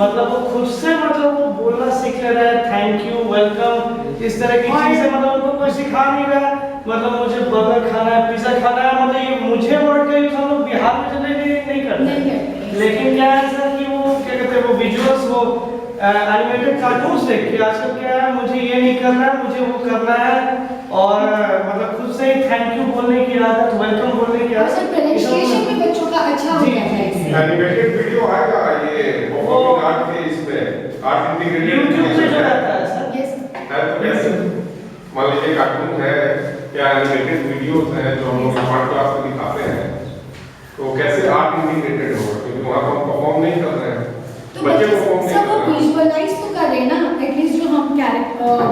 S6: मतलब वो खुद से मतलब वो बोलना सीख ले रहा है, थैंक यू, वेलकम, इस तरह की चीजें मतलब उनको कोई सिखा नहीं रहा है। मतलब मुझे बर्गर खाना है, पिज्जा खाना है, मतलब ये मुझे वर्ड का यूज हम लोग बिहार में चले नहीं करते। लेकिन क्या है सर कि वो क्या कहते हैं वो विजुअल्स, वो एनिमेटेड कार्टून्स देख के आजकल क्या है, मुझे ये नहीं करना है, मुझे वो करना है, और मतलब खुद से ही थैंक यू बोलने की आदत, वेलकम बोलने की आदत।
S1: प्रोनाउंसिएशन भी बच्चों का अच्छा हो जाता है इससे।
S7: एनिमेटेड वीडियो आएगा ये परफॉर्मिंग आर्ट के इसमें आर्ट इंटीग्रेटेड
S6: यूट्यूब पे जो रहता है सर,
S1: Yes,
S7: है तो कैसे मान लीजिए कार्टून है या एनिमेटेड वीडियोस हैं जो हम लोग स्मार्ट क्लास में दिखाते हैं, तो कैसे आर्ट इंटीग्रेटेड होगा, क्योंकि वहाँ पर हम परफॉर्म नहीं कर रहे हैं,
S1: तो
S7: बच्चे
S1: बच्चे
S7: परफॉर्म नहीं
S1: सब वो
S7: कर रहे हैं।
S1: विजुअलाइज तो कर रहे हैं ना, एटलीस्ट जो हम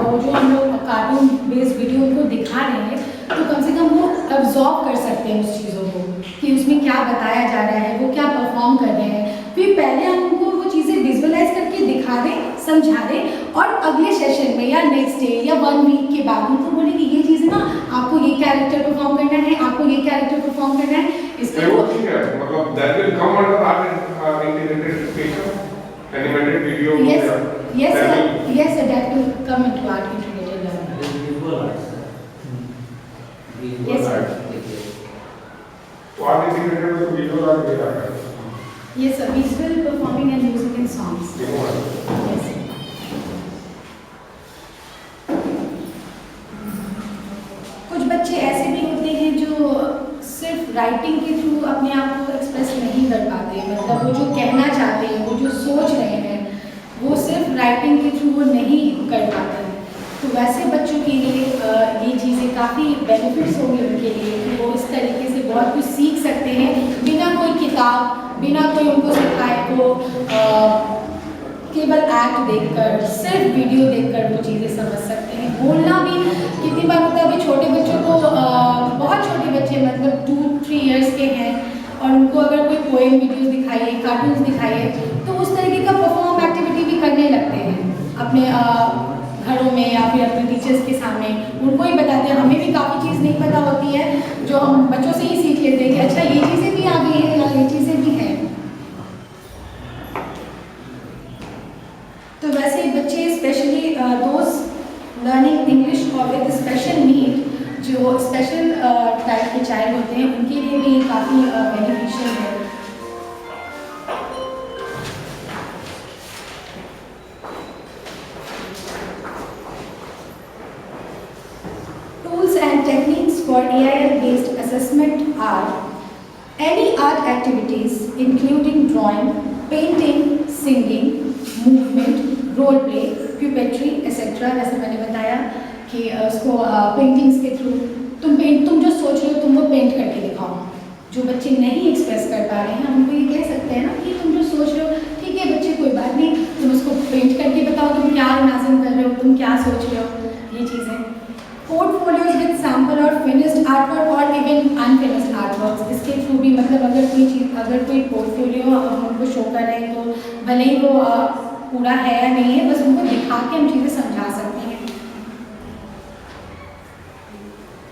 S1: वो जो हम लोग कार्टून बेस्ड वीडियो उनको दिखा रहे हैं, तो कम से कम वो अब्जॉर्ब कर सकते हैं उस चीज़ों को कि उसमें क्या बताया जा रहा है, वो क्या परफॉर्म कर रहे हैं। फिर पहले हम उनको वो चीज़ें विजुअलाइज करके दिखा दें, समझा दें, और अगले सेशन में या नेक्स्ट डे या 1 वीक के बाद उनको बोले कि ये चीज़ ना आपको ये कैरेक्टर परफॉर्म करना है, आपको ये कैरेक्टर परफॉर्म करना है, इसके
S7: वो ठीक है, मतलब that will come under art integrated education, animated video.
S1: yes sir, that will come into art integrated learning.
S3: Visual art sir,
S1: Yes,
S3: visual
S1: sir.
S3: Art देखिए
S7: तो आर्ट इंटीग्रेटेड में तो वीडियो आर्ट भी आता है।
S1: Yes sir, visual performing and music and songs. Yes sir. कुछ बच्चे ऐसे भी होते हैं जो सिर्फ राइटिंग के थ्रू अपने आप को एक्सप्रेस नहीं कर पाते, मतलब वो जो कहना चाहते हैं, वो जो सोच रहे हैं, वो सिर्फ राइटिंग के थ्रू वो नहीं कर पाते हैं। तो वैसे बच्चों के लिए ये चीज़ें काफ़ी बेनिफिट्स होंगे उनके लिए कि वो इस तरीके से बहुत कुछ सीख सकते हैं बिना कोई किताब, बिना कोई उनको सिखाए, वो केवल एक्ट देखकर, सिर्फ वीडियो देखकर वो चीज़ें समझ सकते हैं। बोलना भी कितनी बार होता है, अभी छोटे बच्चों को बहुत छोटे बच्चे मतलब 2-3 इयर्स के हैं, और उनको अगर कोई पोएम वीडियोस दिखाइए, कार्टून्स दिखाइए, तो उस तरीके का परफॉर्म एक्टिविटी भी करने लगते हैं अपने घरों में या फिर अपने टीचर्स के सामने। उनको ही बताते हैं, हमें भी काफ़ी चीज़ नहीं पता होती है जो हम बच्चों से ही सीख लेते हैं कि अच्छा ये चीज़ें भी आ गई हैं या ये चीज़ें भी हैं। तो वैसे बच्चे स्पेशली दोज लर्निंग इंग्लिश और विद स्पेशल नीड, जो स्पेशल टाइप के चाइल्ड होते हैं, उनके लिए भी काफ़ी बेनिफिशियल है। AIL-based assessment are any art activities including drawing, painting, singing, movement, role play, puppetry, etc. जैसे मैंने बताया कि उसको पेंटिंग्स के थ्रू तुम जो सोच रहे हो तुम वो पेंट करके दिखाओ। जो बच्चे नहीं एक्सप्रेस कर पा रहे हैं हम उनको ये कह सकते हैं ना कि तुम जो सोच रहे हो ठीक है बच्चे कोई बात नहीं, तुम उसको पेंट करके बताओ तुम क्या इमेजिन कर रहे हो, तुम क्या सोच रहे हो, ये चीज़ें। पोर्टफोलियोज विद सैम्पल और फिनिश्ड आर्टवर्क और इवन अनफिनिश्ड आर्टवर्क, इसके थ्रू भी मतलब अगर कोई पोर्टफोलियो हम उनको शो कर रहे हैं तो भले ही वो पूरा है या नहीं है, बस उनको दिखा के हम चीज़ें समझा सकते हैं।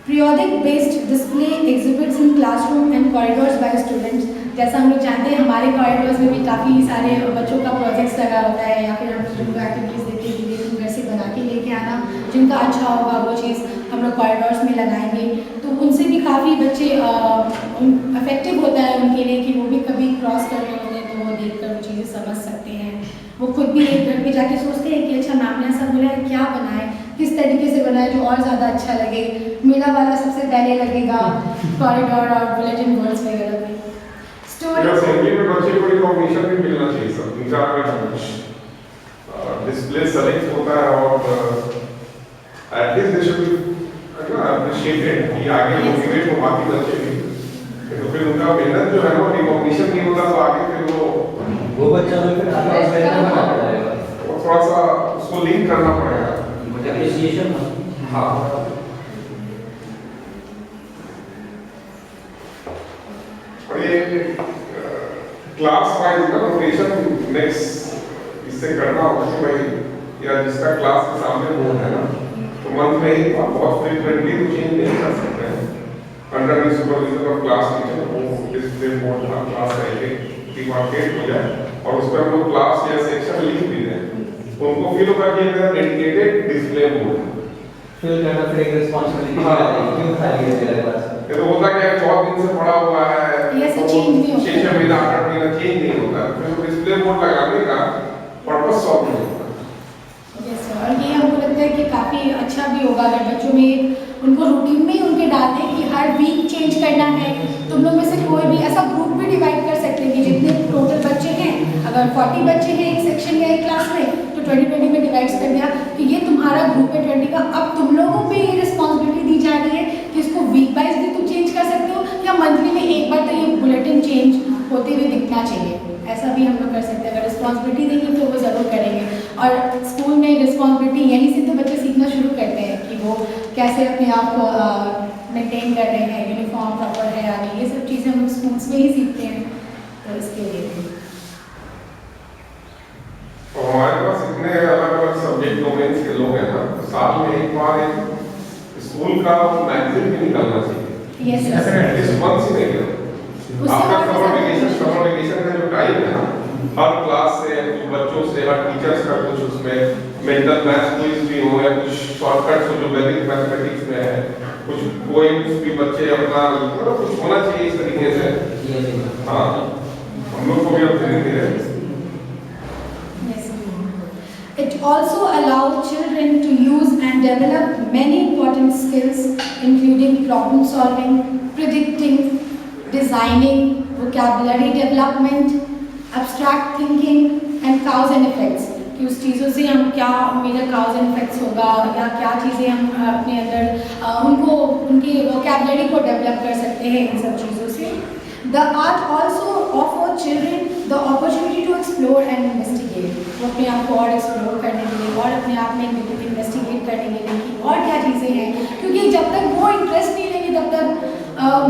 S1: Periodic based display exhibits in classroom and corridors by students, जैसा हम लोग जानते हैं हमारे कॉरिडोर्स में भी काफ़ी सारे बच्चों का प्रोजेक्ट्स लगा होता है या फिर हम उनको एक्टिविटीज़ देते हैं कि तुम घर से बना के लेके आना, जिनका अच्छा होगा वो चीज़ हम लोग कॉरिडोर्स में लगाएंगे, तो उनसे भी काफ़ी बच्चे अफेक्टिव होता है उनके लिए कि वो भी कभी क्रॉस कर रहे होते हैं तो वो देख कर वो चीज़ें समझ सकते हैं। वो खुद भी एक घर पे जाके सोचते हैं कि अच्छा मैम ने ऐसा बोला है, क्या बनाए, किस तरीके से बनाए जो और ज़्यादा अच्छा लगे, मेरा वाला सबसे पहले लगेगा कॉरिडोर और बुलेटिन बोर्ड्स वगैरह में।
S7: असेंबली में बच्चे को रिकॉग्निशन भी मिलना चाहिए सर, उनका डिस्प्ले सेलेक्ट होता है और at least they should be appreciated कि आगे मोटिवेट हो बाकी बच्चे भी, तो फिर उनका मेहनत जो है ना रिकॉग्निशन नहीं होता तो आगे फिर
S5: वो बच्चा तो फिर आगे बेहतर बनाता जाएगा,
S7: वो थोड़ा सा उसको लिंक करना पड़ेगा।
S3: एप्रिसिएशन।
S7: हाँ और ये क्लास वाइज का रोटेशन नेक्स्ट इससे करना होगा कि भाई या जिसका क्लास के सामने बोर्ड है ना तो मंथ में एक बार बहुत फ्रीक्वेंटली तो चेंज नहीं कर सकते हैं, under the supervision of class teacher वो डिस्प्ले बोर्ड का क्लास रहेंगे डिमार्केट हो जाए और उस पर हम लोग क्लास या सेक्शन लिख भी दें तो उनको फील होगा कि मेरा डेडिकेटेड डिस्प्ले बोर्ड है,
S5: फील करना फिर एक रिस्पांसिबिलिटी आ रही है, क्यों खाली है मेरे पास।
S7: ये तो होता क्या है 4 दिन से पड़ा हुआ है
S1: ये से चेंज नहीं होता,
S7: 6 महीना 8 महीना चेंज नहीं होता, फिर डिस्प्ले बोर्ड लगाने का पर्पस सॉल्व नहीं होता।
S1: यस सर, और ये हमको लगता है कि काफ़ी अच्छा भी होगा अगर बच्चों में उनको रूटीन में ही उनके डाल दें कि हर वीक चेंज करना है। तुम लोग में से कोई भी ऐसा ग्रुप भी डिवाइड कर सकते हैं कि जितने टोटल बच्चे हैं, अगर 40 बच्चे हैं एक सेक्शन या एक क्लास में तो 20-20 में डिवाइड कर दिया कि ये तुम्हारा ग्रुप है 20 का, अब तुम लोगों पे ये रिस्पॉन्सिबिलिटी दी जा रही है कि इसको वीक वाइज भी तुम चेंज कर सकते हो या मंथली में एक बार तो ये बुलेटिन चेंज होते हुए दिखना चाहिए, ऐसा भी हम लोग कर सकते हैं। अगर रिस्पॉन्सिबिलिटी देंगे तो वो ज़रूर करेंगे और स्कूल में रिस्पॉन्सिबिलिटी यहीं से तो बच्चे सीखना शुरू करते हैं कि वो कैसे अपने आप को मेंटेन कर रहे हैं, यूनिफॉर्म प्रॉपर है या नहीं, ये सब चीज़ें हम स्कूल्स में ही सीखते हैं, तो इसके लिए
S7: और हमारे पास इतने अलग अलग सब्जेक्ट डोमेन्स के लोग हैं ना, साल में एक बार एक स्कूल का मैगजीन भी निकलना चाहिए।
S1: Yes sir,
S7: at least once in year. आपका समर वेकेशन का जो टाइम है ना, हर क्लास से कुछ बच्चों से हर टीचर्स का कुछ उसमें मेंटल मैथ्स क्विज भी हो या कुछ शॉर्टकट्स हो जो वैदिक मैथमेटिक्स में है, कुछ पोएम्स भी बच्चे अपना कुछ होना चाहिए इस तरीके से। हाँ हम लोग को भी अब धीरे धीरे
S1: It also allows children to use and develop many important skills including problem solving, predicting, designing, vocabulary development, abstract thinking and cause and effects, कि उस चीज़ों से हम क्या मेजर cause and effects होगा या क्या चीज़ें हम अपने अंदर उनको उनकी vocabulary को develop कर सकते हैं इन सब चीज़ों से। The art also offers children the opportunity to explore and investigate, वो अपने आप को और एक्सप्लोर करने के लिए और अपने आप में इन्वेस्टिगेट करने के लिए कि और क्या चीज़ें हैं, क्योंकि जब तक वो इंटरेस्ट नहीं लेंगे तब तक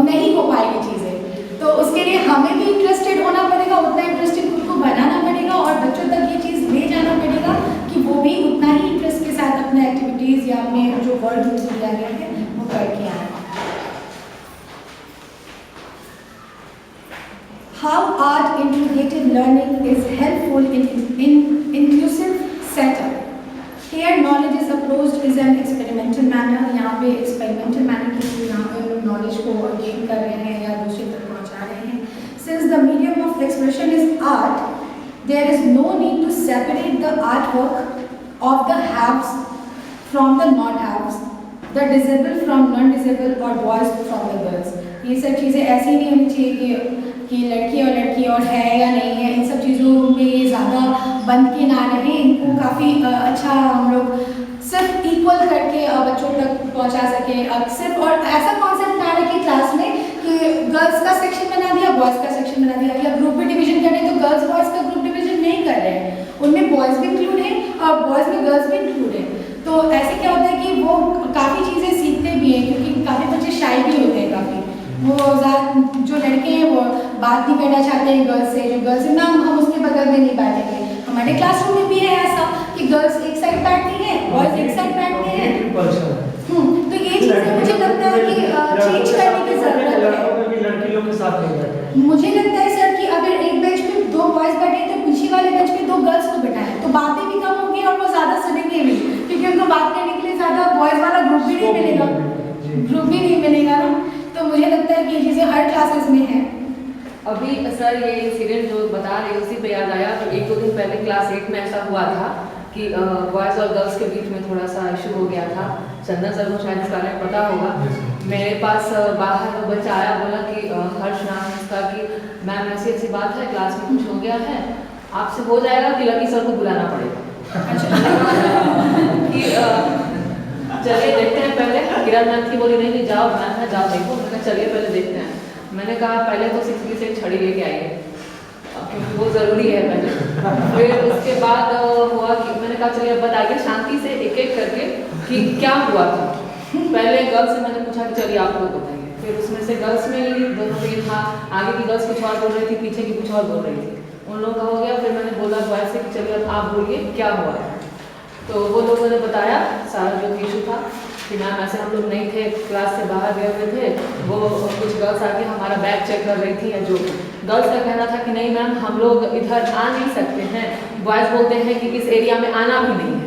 S1: नहीं हो पाएगी चीज़ें, तो उसके लिए हमें भी इंटरेस्टेड होना पड़ेगा, उतना इंटरेस्टेड खुद को बनाना पड़ेगा और बच्चों तक ये चीज़ ले जाना पड़ेगा कि वो भी उतना ही इंटरेस्ट के साथ अपने एक्टिविटीज़ या अपने जो वर्ड यूज दिया गया है वो करके आए। How art integrated learning is helpful in inclusive setup. Here knowledge is approached is an experimental manner. यहाँ पे experimental manner के थ्रू यहाँ पे लोग knowledge को gain कर रहे हैं या दूसरे तक पहुँचा रहे हैं। Since the medium of expression is art, there is no need to separate the artwork of the haves from the not haves. The disable from non disable और बॉयज़ फ्रॉम द गर्ल्स। ये सब चीज़ें ऐसी नहीं होनी चाहिए कि लड़की और है या नहीं है, इन सब चीज़ों में ये ज़्यादा बंद के ना रहें। इनको काफ़ी अच्छा हम लोग सिर्फ इक्वल करके बच्चों तक पहुंचा सके। अब सिर्फ और ऐसा कॉन्सेप्ट ना रखे क्लास में कि गर्ल्स का सेक्शन बना दिया, बॉयज़ का सेक्शन बना दिया, या ग्रुप में डिवीजन कर रहे हैं तो गर्ल्स बॉयज़ का ग्रुप डिवीजन नहीं कर रहे हैं, उनमें बॉयज़ भी इंक्लूड हैं और बॉयज़ में गर्ल्स भी इंक्लूड हैं। तो ऐसे क्या होता है कि वो काफ़ी चीज़ें सीखते भी हैं, क्योंकि काफ़ी बच्चे शाई भी होते हैं, काफ़ी वो जो लड़के हैं वो बात नहीं करना चाहते हैं गर्ल्स से, जो गर्ल्स है ना हम उसके बगल में नहीं बैठेंगे। हमारे क्लासरूम में भी है ऐसा कि गर्ल्स एक साइड बैठती हैं, बॉयज एक साइड बैठते हैं। तो ये चीज़ें मुझे लगता है कि चेंज करने की ज़रूरत है।
S6: लड़की लोग के साथ नहीं बैठे।
S1: मुझे लगता है सर कि अगर एक बेंच पे 2 बॉयज बैठे तो पीछे वाले बेंच पे 2 गर्ल्स को बिठाएं, तो बातें भी कम होंगी और वो ज़्यादा सुनेंगे भी, क्योंकि उनको बात करने के लिए ज़्यादा बॉयज वाला ग्रुप भी नहीं मिलेगा ना। तो मुझे लगता है कि ये चीज़ें हर क्लासेस में है।
S4: अभी सर ये इंसिडेंट जो बता रहे हैं उसी पे याद आया कि 1-2 दिन पहले क्लास 8 में ऐसा हुआ था कि बॉयज़ और गर्ल्स के बीच में थोड़ा सा इशू हो गया था। चंदन सर को शायद इसका पता होगा। मेरे पास बाहर बच्चा आया, बोला कि हर्ष नाम है इसका, कि मैम ऐसी बात है, क्लास में कुछ हो गया है, आपसे हो जाएगा कि लकी सर को बुलाना पड़ेगा। कि चलिए देखते हैं पहले। किरण मैम थी, बोली नहीं जाओ मैम है, जाओ देखो। मैंने कहा चलिए पहले देखते हैं। मैंने कहा पहले तो 6 से एक छड़ी लेके आइए, क्योंकि वो ज़रूरी है पहले। फिर उसके बाद हुआ कि मैंने कहा चलिए अब बताइए शांति से एक एक करके कि क्या हुआ था। पहले गर्ल्स से मैंने पूछा कि चलिए आप लोग बताइए। फिर उसमें से गर्ल्स में ही दोनों में था, आगे की गर्ल्स कुछ और बोल रही थी, पीछे की कुछ और बोल रही थी, उन लोगों का हो गया। फिर मैंने बोला बॉयज़ से कि चलिए अब आप बोलिए क्या हुआ है। तो वो लोगों ने बताया सारा जो इशू था कि मैम ऐसे हम लोग नहीं थे, क्लास से बाहर गए हुए थे, वो कुछ गर्ल्स आके हमारा बैग चेक कर रही थी या जो। गर्ल्स का कहना था कि नहीं मैम हम लोग इधर आ नहीं सकते हैं, बॉयज़ बोलते हैं कि इस एरिया में आना भी नहीं है।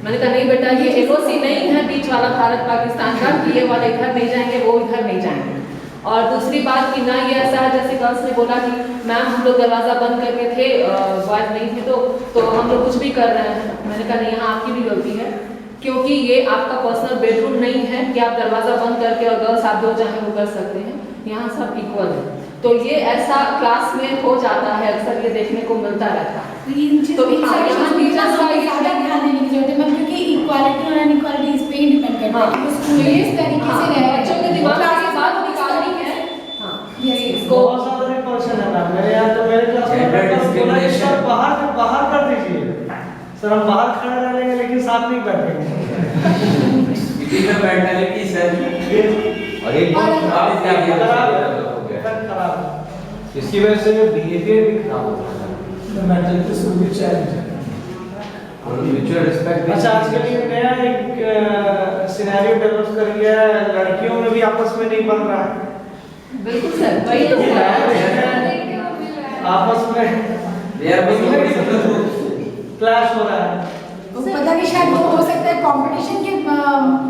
S4: मैंने कहा नहीं बेटा ये LOC नहीं है बीच वाला भारत पाकिस्तान का कि ये वाले इधर नहीं जाएंगे वो इधर नहीं जाएंगे। और दूसरी बात कि ना ये ऐसा है जैसे गर्ल्स ने बोला कि मैम हम लोग दरवाज़ा बंद करके थे, बॉयज़ नहीं थे तो हम लोग कुछ भी कर रहे हैं। मैंने कहा नहीं यहाँ आपकी भी गलती है, क्योंकि ये आपका पर्सनल बेडरूम नहीं है कि आप दरवाज़ा बंद करके और गर्ल्स आप जो चाहें वो कर सकते हैं, यहाँ सब इक्वल है। तो ये ऐसा क्लास में हो जाता है, अक्सर ये देखने को मिलता रहता है।
S1: तो यहाँ टीचर्स का ज़्यादा ध्यान देने की जरूरत है मैम, क्योंकि इक्वालिटी और अनइक्वालिटी इस पे ही डिपेंड करता है कि वो स्कूल में इस तरीके से रह
S4: बच्चों के दिमाग में बात निकालनी है।
S6: इसको बहुत सारे पर्सन है मैम, मेरे यहाँ तो मेरे क्लास में सर बाहर कर दीजिए सर, हम बाहर खड़े रह लेंगे लेकिन साथ नहीं बैठेंगे।
S3: इसी में मेंटालिटी सर,
S5: और एक
S6: खराब
S5: इसकी वजह से बिहेवियर भी खराब होता है। Mutual respect.
S6: अच्छा आजकल ये नया एक सिनेरियो डेवलप कर लिया है, लड़कियों में भी आपस में नहीं बन रहा है।
S4: बिल्कुल सर, वही तो
S6: आपस में क्लैश हो रहा है।
S1: पता नहीं शायद वो हो सकता है कंपटीशन के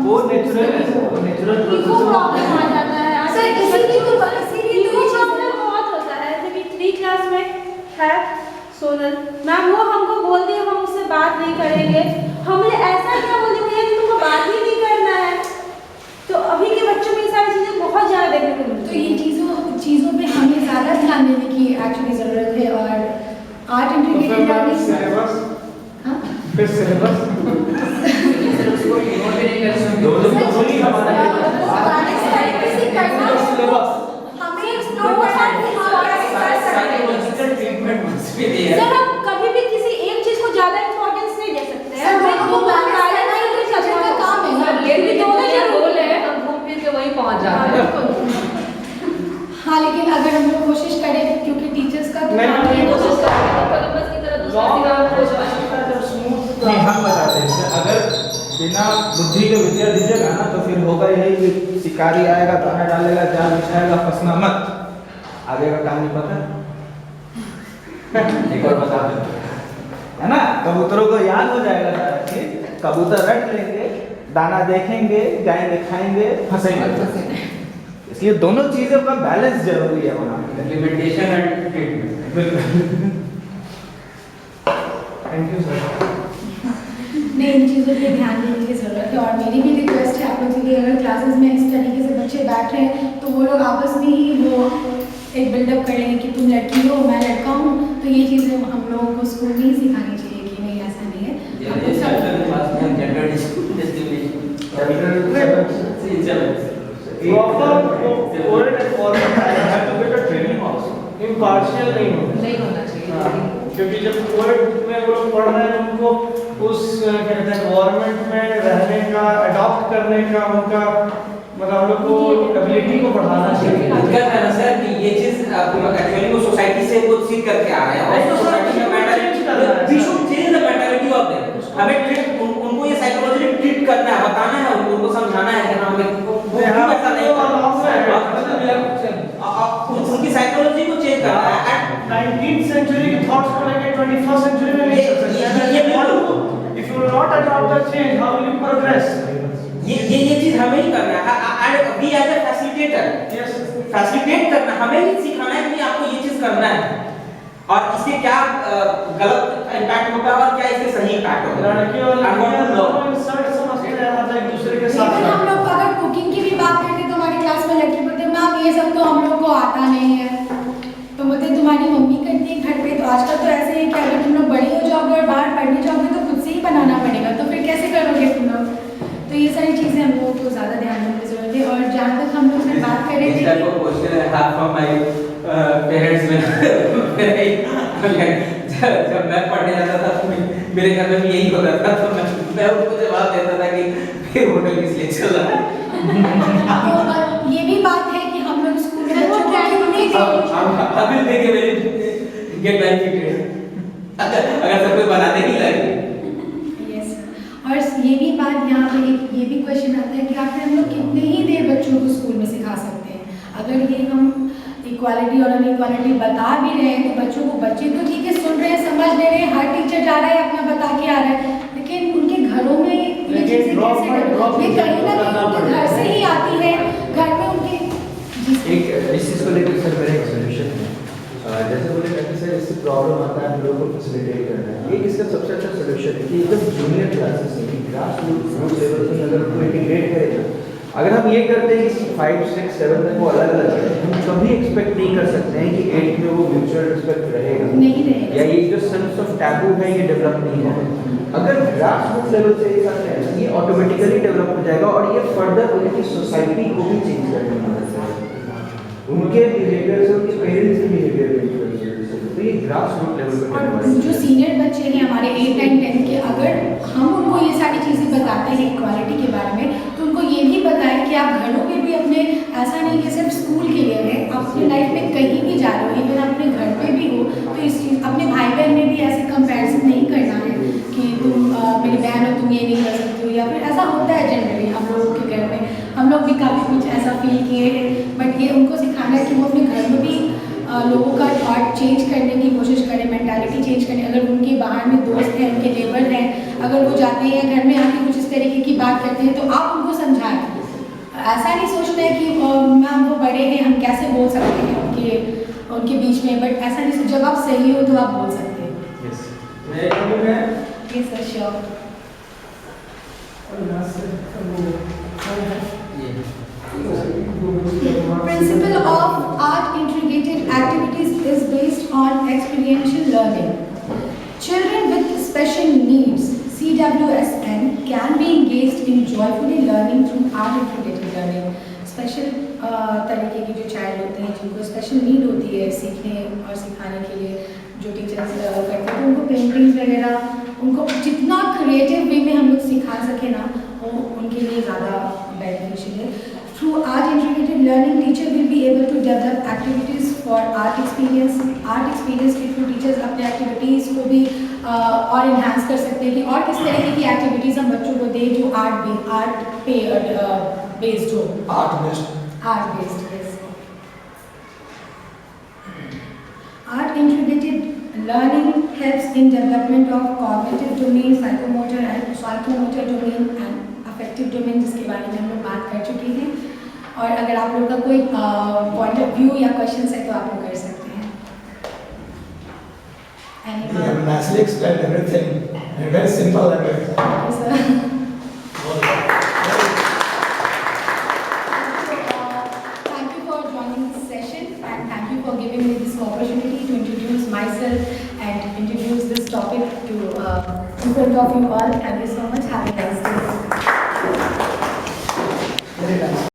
S5: वो नेचुरल है, वो नेचुरल
S8: इको प्रॉब्लम आ जाता है
S1: सर, इसीलिए
S8: इको प्रॉब्लम बहुत होता है। जब 3 क्लास में है सोनल मैम, वो हमको बोल दिए हम उससे बात नहीं करेंगे, हमने ऐसा क्या बोल दिया भैया कि तुमको बात ही नहीं करना है। तो अभी के बच्चों में ये सारी चीज़ें बहुत ज़्यादा देखने को मिलती है।
S1: तो ये चीज़ों पे हमें ज़्यादा ध्यान देने की एक्चुअली ज़रूरत है। और आर्ट इंटीग्रेटेड लर्निंग
S6: सिलेबस
S1: हाँ
S6: फिर सिलेबस
S4: उसको इग्नोर भी नहीं कर सकते।
S6: दोनों ही हमारा
S1: हमें एक्सप्लोर करना है कि हम कैसे कर सकते हैं।
S3: साइकोलॉजिकल ट्रीटमेंट उसमें दिया है।
S8: सर हम कभी भी किसी एक चीज़ को ज़्यादा इम्पोर्टेंस नहीं दे सकते हैं।
S1: सर,
S8: हमें
S1: वो
S8: दोनों
S1: बैलेंस
S8: का
S1: करना ही टीचर का काम है ना।
S4: ये भी दोनों जो रोल है हम घूम फिर के वहीं पहुंच जाते हैं।
S1: हाँ, लेकिन अगर हम लोग कोशिश करें, क्योंकि टीचर्स का तो
S6: नहीं,
S1: काम
S6: नहीं,
S1: है
S4: कोशिश करते हैं कोलंबस की तरह दूसरा सिरा खोज पाए।
S9: नहीं हम बताते हैं सर, अगर बिना बुद्धि के विद्या दीजिएगा ना तो फिर होगा यही कि शिकारी आएगा, दाना डालेगा, जाल बिछाएगा, फंसना मत। आगे का कहानी पता है? एक और बता देते है ना, कबूतरों को याद हो जाएगा सारा चीज, कबूतर रट लेंगे, दाना देखेंगे, जाएंगे खाएंगे, फंसेंगे। इसलिए दोनों चीजों का बैलेंस जरूरी है वहाँ पे।
S3: Limitation and treatment.
S6: Thank you sir.
S1: नहीं हमें इन चीज़ों पे ध्यान देने की ज़रूरत है। और मेरी भी रिक्वेस्ट है आप लोग की, अगर क्लासेस में इस तरीके से बच्चे बैठ रहे हैं तो वो लोग आपस में ही वो एक बिल्डअप कर लेंगे कि तुम लड़की हो मैं लड़का हूँ, तो ये चीज़ें हम लोगों को स्कूल में ही सिखानी चाहिए कि नहीं ऐसा नहीं है। हम लोग
S6: इम्पार्शियल नहीं होना
S4: नहीं होना चाहिए।
S6: क्योंकि जब कोविड में वो लोग पढ़ रहे हैं उनको उस क्या कहते हैं एनवायरनमेंट में रहने का, अडॉप्ट करने का उनका मतलब हम लोग को एबिलिटी को बढ़ाना चाहिए।
S3: दिक्कत है ना सर कि ये चीज एक्चुअली वो सोसाइटी से वो सीख करके आ रहे हैं और सोसाइटी का mentality we should change the mentality of them. हमें ट्रीट उनको ये साइकोलॉजिकली ट्रीट करना है, बताना है, उनको समझाना है कि हमें वो ऐसा नहीं उनकी साइकोलॉजी को चेंज करना है।
S6: 19th सेंचुरी के थॉट्स को लेके 21st सेंचुरी में नहीं चल सकते। If you will not adopt the change how will you progress?
S3: ये चीज हमें ही करना है and we as a facilitator
S6: yes
S3: facilitate करना, हमें ही सिखाना है कि आपको ये चीज करना है और इसके क्या गलत इम्पैक्ट होता है और क्या इसके सही इम्पैक्ट होता है।
S6: लड़के और लड़कियां दोनों इंसल्ट समझते हैं मतलब एक दूसरे के साथ।
S1: लेकिन हम लोग अगर कुकिंग की भी बात करते तो हमारी क्लास में लड़की बोलते मैम ये सब तो हम लोग को आता नहीं है, तो बोलते तुम्हारी मम्मी करती है घर पे। तो आजकल तो ऐसे है कि अगर तुम लोग बड़ी हो जाओगे और बाहर पढ़ने जाओगे तो खुद से ही बनाना पड़ेगा, तो फिर कैसे करोगे तुम लोग? तो ये सारी चीज़ें हम लोगों को ज़्यादा ध्यान देने की जरूरत है। और जहाँ तक हम लोग फिर बात कर रहे थे
S3: जब मैं पढ़ने जाता था तो मेरे घर में भी यही होता था, तो मैं उनको जवाब देता था कि फिर होटल किस लिए चल रहा है।
S1: तो ये भी बात है कि हम लोग स्कूल में बच्चों को कितनी देर
S3: अभी देखिए मेरी गेट बेनिफिट अगर सब कोई बनाने ही लगे।
S1: यस, और ये भी बात यहाँ पे ये भी क्वेश्चन आता है कि आखिर हम लोग कितने ही देर बच्चों को स्कूल में सिखा सकते हैं। अगर ये हम इक्वालिटी और अनइक्वालिटी बता भी रहे हैं तो बच्चों को, बच्चे तो ठीक है सुन रहे हैं समझ ले रहे हैं, हर टीचर जा रहा है अपना बता के आ रहा है, लेकिन उनके घरों में ये चीज़ें कैसे ये कहीं ना कहीं उनके घर से ही आती है, घर में उनके
S5: एक इस चीज़ को लेकर सर मेरा एक सोल्यूशन है। जैसे बोले कि सर इससे प्रॉब्लम आता है हम लोगों को फैसिलिटेट करना है, एक इसका सबसे अच्छा सोल्यूशन है कि एकदम जूनियर क्लासेस में ग्रास रूट लेवल पर अगर उनको इंटीग्रेट करेगा, अगर हम ये करते हैं कि 5, 6, 7 तक वो अलग अलग है, हम कभी एक्सपेक्ट नहीं कर सकते हैं कि 8 में वो म्यूचुअल रिस्पेक्ट रहेगा
S1: नहीं रहेगा,
S5: या ये जो सेंस ऑफ टैबू है ये डेवलप नहीं होगा। अगर ग्रास रूट लेवल से ये करते हैं ये ऑटोमेटिकली डेवलप हो जाएगा और ये फर्दर उनकी सोसाइटी को भी चेंज करने में मदद करेगा, उनके बिहेवियर से उनके पेरेंट्स के बिहेवियर में। तो ये ग्रास रूट लेवल पर
S1: और जो सीनियर बच्चे हैं हमारे 8, 9, 10 के, अगर हम उनको ये सारी चीज़ें बताते हैं इक्वालिटी के बारे में, तो उनको ये भी बताएं कि आप घरों में भी अपने, ऐसा नहीं कि सिर्फ स्कूल के लिए है, आप अपनी लाइफ में कहीं भी जा रहे हो, इवन अपने घर पे भी हो, तो इस चीज़ अपने भाई बहन में भी ऐसे कंपैरिजन नहीं करना है कि तुम मेरी बहन हो तुम ये नहीं कर सकते हो, या फिर ऐसा होता है जनरली हम लोगों के घर में, हम लोग भी काफ़ी कुछ ऐसा फील किए हैं। बट ये उनको सिखाना है कि वो अपने घर में भी लोगों का थॉट चेंज करने की कोशिश करें, मेंटालिटी चेंज करें। अगर उनके बाहर में दोस्त हैं, उनके नेबर हैं, अगर वो जाते हैं या घर में आके कुछ इस तरीके की बात करते हैं तो आप उनको समझाएं। ऐसा नहीं सोचना है कि मैम वो बड़े हैं हम कैसे बोल सकते हैं उनके बीच में, बट ऐसा नहीं, जब आप सही हो तो आप बोल सकते हैं। Yes sir, sure. Principle of art integrated activities is based on experiential learning. Children with special needs (CWSN) can be engaged in joyfully learning through art integrated learning. Special तरीके के जो चाइल्ड होते हैं जिनको स्पेशल नीड होती है सीखने और सिखाने के लिए, जो टीचर्स करते हैं तो उनको पेंटिंग्स वगैरह उनको जितना क्रिएटिव वे में हम लोग सिखा सकें ना, वो उनके लिए ज़्यादा बेनिफिशियल है। Through art integrated learning, teacher will be able to develop activities for art experience के through teachers अपने activities को भी और enhance कर सकते हैं कि और किस तरीके की activities हम बच्चों को दें जो art based हो। art based, yes। Art integrated learning helps in development of cognitive domain, psychomotor domain and affective domain, जिसके बारे में हम लोग बात कर चुके हैं। और अगर आप लोग का कोई पॉइंट ऑफ व्यू या क्वेश्चन है तो आप लोग कर सकते हैं।
S10: You have nicely explained everything.
S2: Very simple language.
S1: Thank you, sir. Thank you for joining this session and thank you for giving me this opportunity to introduce myself and introduce this topic to in front of you all. Thank you so much. Have a nice day.
S2: Very nice.